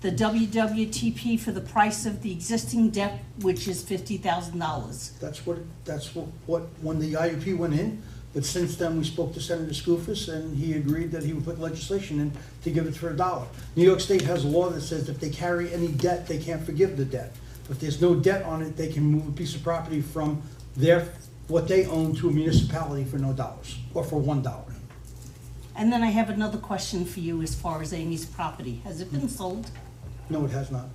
the WWTP for the price of the existing debt, which is $50,000. That's what, when the IUP went in, but since then, we spoke to Senator Skoufis, and he agreed that he would put legislation in to give it for $1. New York State has a law that says if they carry any debt, they can't forgive the debt. If there's no debt on it, they can move a piece of property from what they own to a municipality for no dollars, or for $1. And then I have another question for you as far as Amy's property. Has it been sold? No, it has not.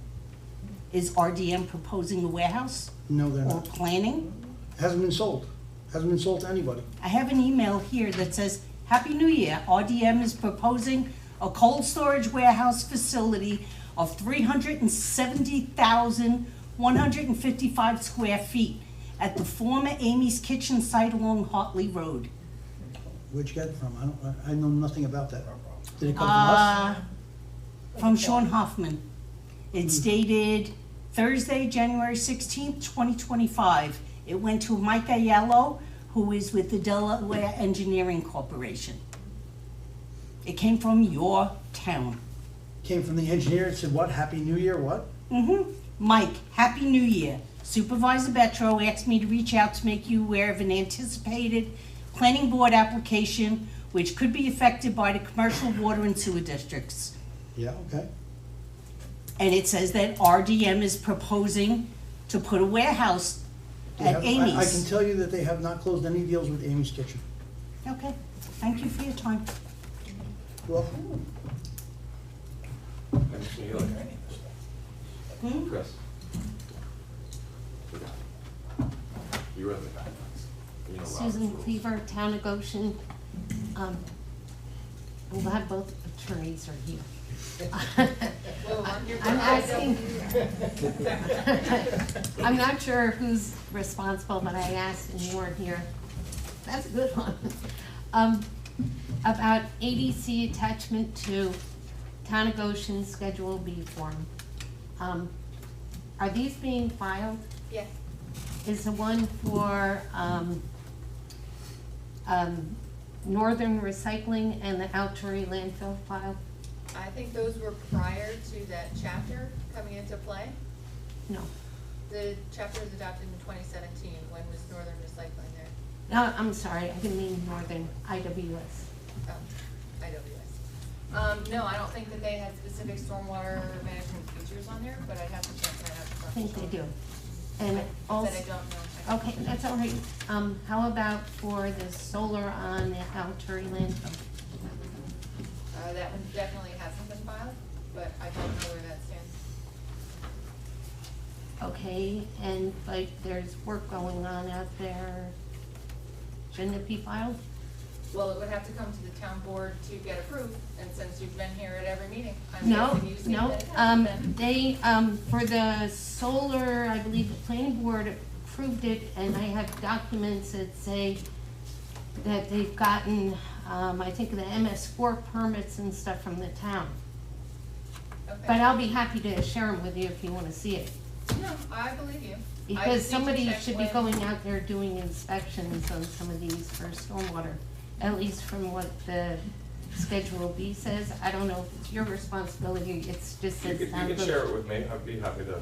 Is RDM proposing a warehouse No, they're or not. planning? Hasn't been sold. Hasn't been sold to anybody. I have an email here that says, Happy New Year. RDM is proposing a cold storage warehouse facility of 370,155 square feet at the former Amy's Kitchen site along Hartley Road. Where'd you get it from? I know nothing about that. Did it come from us? From Sean Hoffman. It's dated Thursday, January 16th, 2025. It went to Mike Aiello, who is with the Delaware Engineering Corporation. It came from your town. Came from the engineer and said, what, Happy New Year, what? Mike, Happy New Year. Supervisor Betro asked me to reach out to make you aware of an anticipated planning board application which could be affected by the commercial water and sewer districts. Yeah, okay. And it says that RDM is proposing to put a warehouse at I can Amy's. tell you that they have not closed any deals with Amy's Kitchen. Okay, thank you for your time. Well, Mr. Healy. Chris. You were in the back. You know Robert's Susan rules. Cleaver, Town of Goshen. I'm glad both attorneys are here. I'm asking, I'm not sure who's responsible, but I asked and you weren't here. That's a good one. About ADC attachment to Town of Goshen Schedule B form. Are these being filed? Yes. Is the one for Northern Recycling and the Altori landfill filed? I think those were prior to that chapter coming into play. No. The chapter was adopted in 2017. When was Northern Recycling there? No, I'm sorry, I didn't mean Northern, IWS. Oh, IWS. No, I don't think that they had specific stormwater management features on there, but I'd have to check that out. I think they do. And also, That I don't know. okay, that's all right. How about for the solar on the Altori landfill? That one definitely hasn't been filed, but I don't know where that stands. Okay, and like there's work going on out there, shouldn't it be filed? Well, it would have to come to the town board to get approved, and since you've been here at every meeting, I'm No, guessing you've seen no, that it hasn't been. they, for the solar, I believe the planning board approved it, and I have documents that say that they've gotten, I think the MS4 permits and stuff from the town. Okay. But I'll be happy to share them with you if you wanna see it. No, I believe you. I Because just need to somebody check should be when- going out there doing inspections on some of these for stormwater, at least from what the Schedule B says. I don't know if it's your responsibility, it's just You that. could share it with me, I'd be happy to.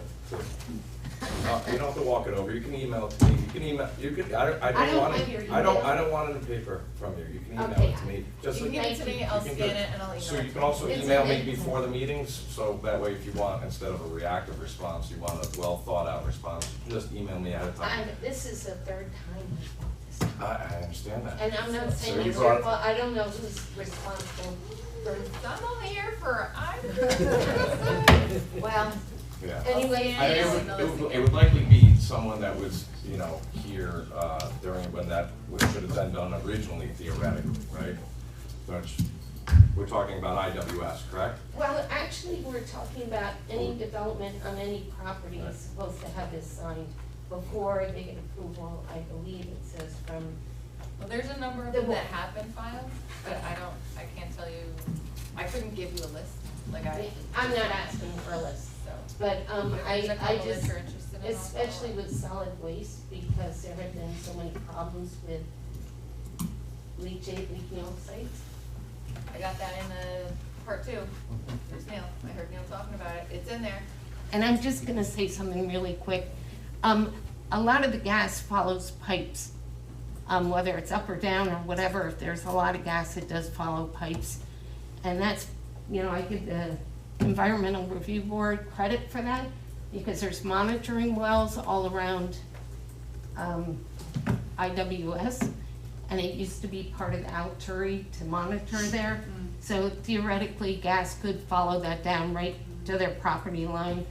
You don't have to walk it over, you can email it to me, you can email, you could, I I don't don't want want it, your I don't email. want it in paper from you, you can email Okay. it to me. Just You like- can give it to me, I'll you can scan do- it, and I'll email it. So you can also It's email me okay. before the meetings, so that way if you want, instead of a reactive response, you want a well thought out response, just email me ahead of time. This is the third time I bought this. I understand that. And I'm not So saying you it's brought- your fault, I don't know who's responsible for, I'm only here for, well, Yeah. anyway. It would likely be someone that was, you know, here during when that should have been done originally theoretically, right? Which, we're talking about IWS, correct? Well, actually, we're talking about any development on any property Right. is supposed to have this signed before they get approval, I believe it says from, well, there's a number of The them what? that have been filed, but I can't tell you, I couldn't give you a list, like I'm not asking for a list, so. but, There's a I couple that just, you're interested in. I'll follow especially up. with solid waste, because there have been so many problems with leaching off sites. I got that in the part two. There's Neil, I heard Neil talking about it, it's in there. And I'm just gonna say something really quick. A lot of the gas follows pipes, whether it's up or down or whatever. If there's a lot of gas, it does follow pipes. And that's, I give the Environmental Review Board credit for that. because there's monitoring wells all around IWS, and it used to be part of the Alturi to monitor there. So theoretically, gas could follow that down right to their property line.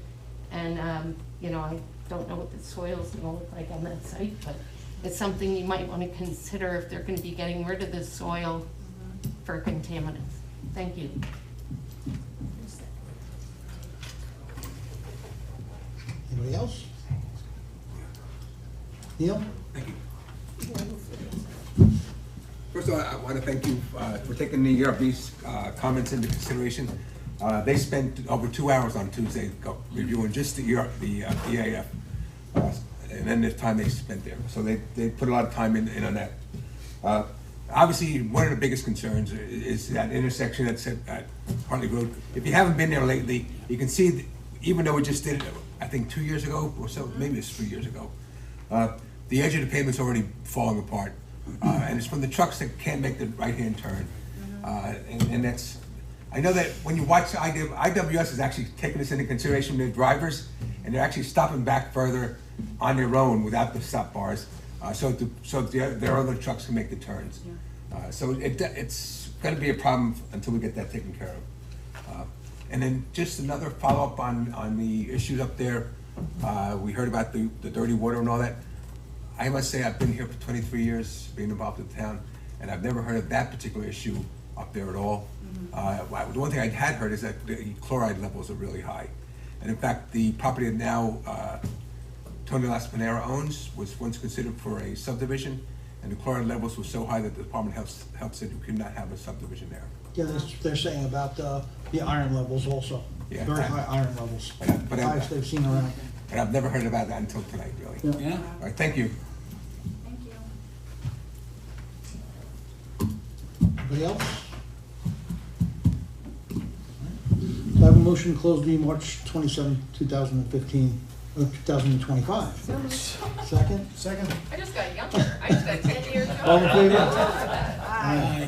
And, you know, I don't know what the soil's gonna look like on that site, but it's something you might wanna consider if they're gonna be getting rid of the soil for contaminants. Thank you. Anybody else? Neil? Thank you. First of all, I want to thank you for taking the ERB's comments into consideration. They spent over 2 hours on Tuesday reviewing just the EAF, and then the time they spent there. So they put a lot of time in on that. Obviously, one of the biggest concerns is that intersection at Hartley Road. If you haven't been there lately, you can see, even though we just did it, I think 2 years ago or so, maybe it's 3 years ago, the edge of the pavement's already falling apart. And it's from the trucks that can't make the right-hand turn. And that's, I know that when you watch IWS is actually taking this into consideration with their drivers, and they're actually stopping back further on their own without the stop bars, so their other trucks can make the turns. So it's gonna be a problem until we get that taken care of. And then just another follow-up on the issues up there. We heard about the dirty water and all that. I must say, I've been here for 23 years, being involved in town, and I've never heard of that particular issue up there at all. The one thing I had heard is that the chloride levels are really high. And in fact, the property that now Tony Laspinera owns was once considered for a subdivision, and the chloride levels were so high that the Department of Health said you could not have a subdivision there. Yeah, they're saying about the iron levels also. Yeah. Very high iron levels. But Highest they've seen around. And I've never heard about that until tonight, really. Yeah. All right, thank you. Thank you. Anybody else? Do I have a motion to close the March 27, 2015, 2025? Second? Second? I just got younger. I just got 10 years older. All in favor? Aye.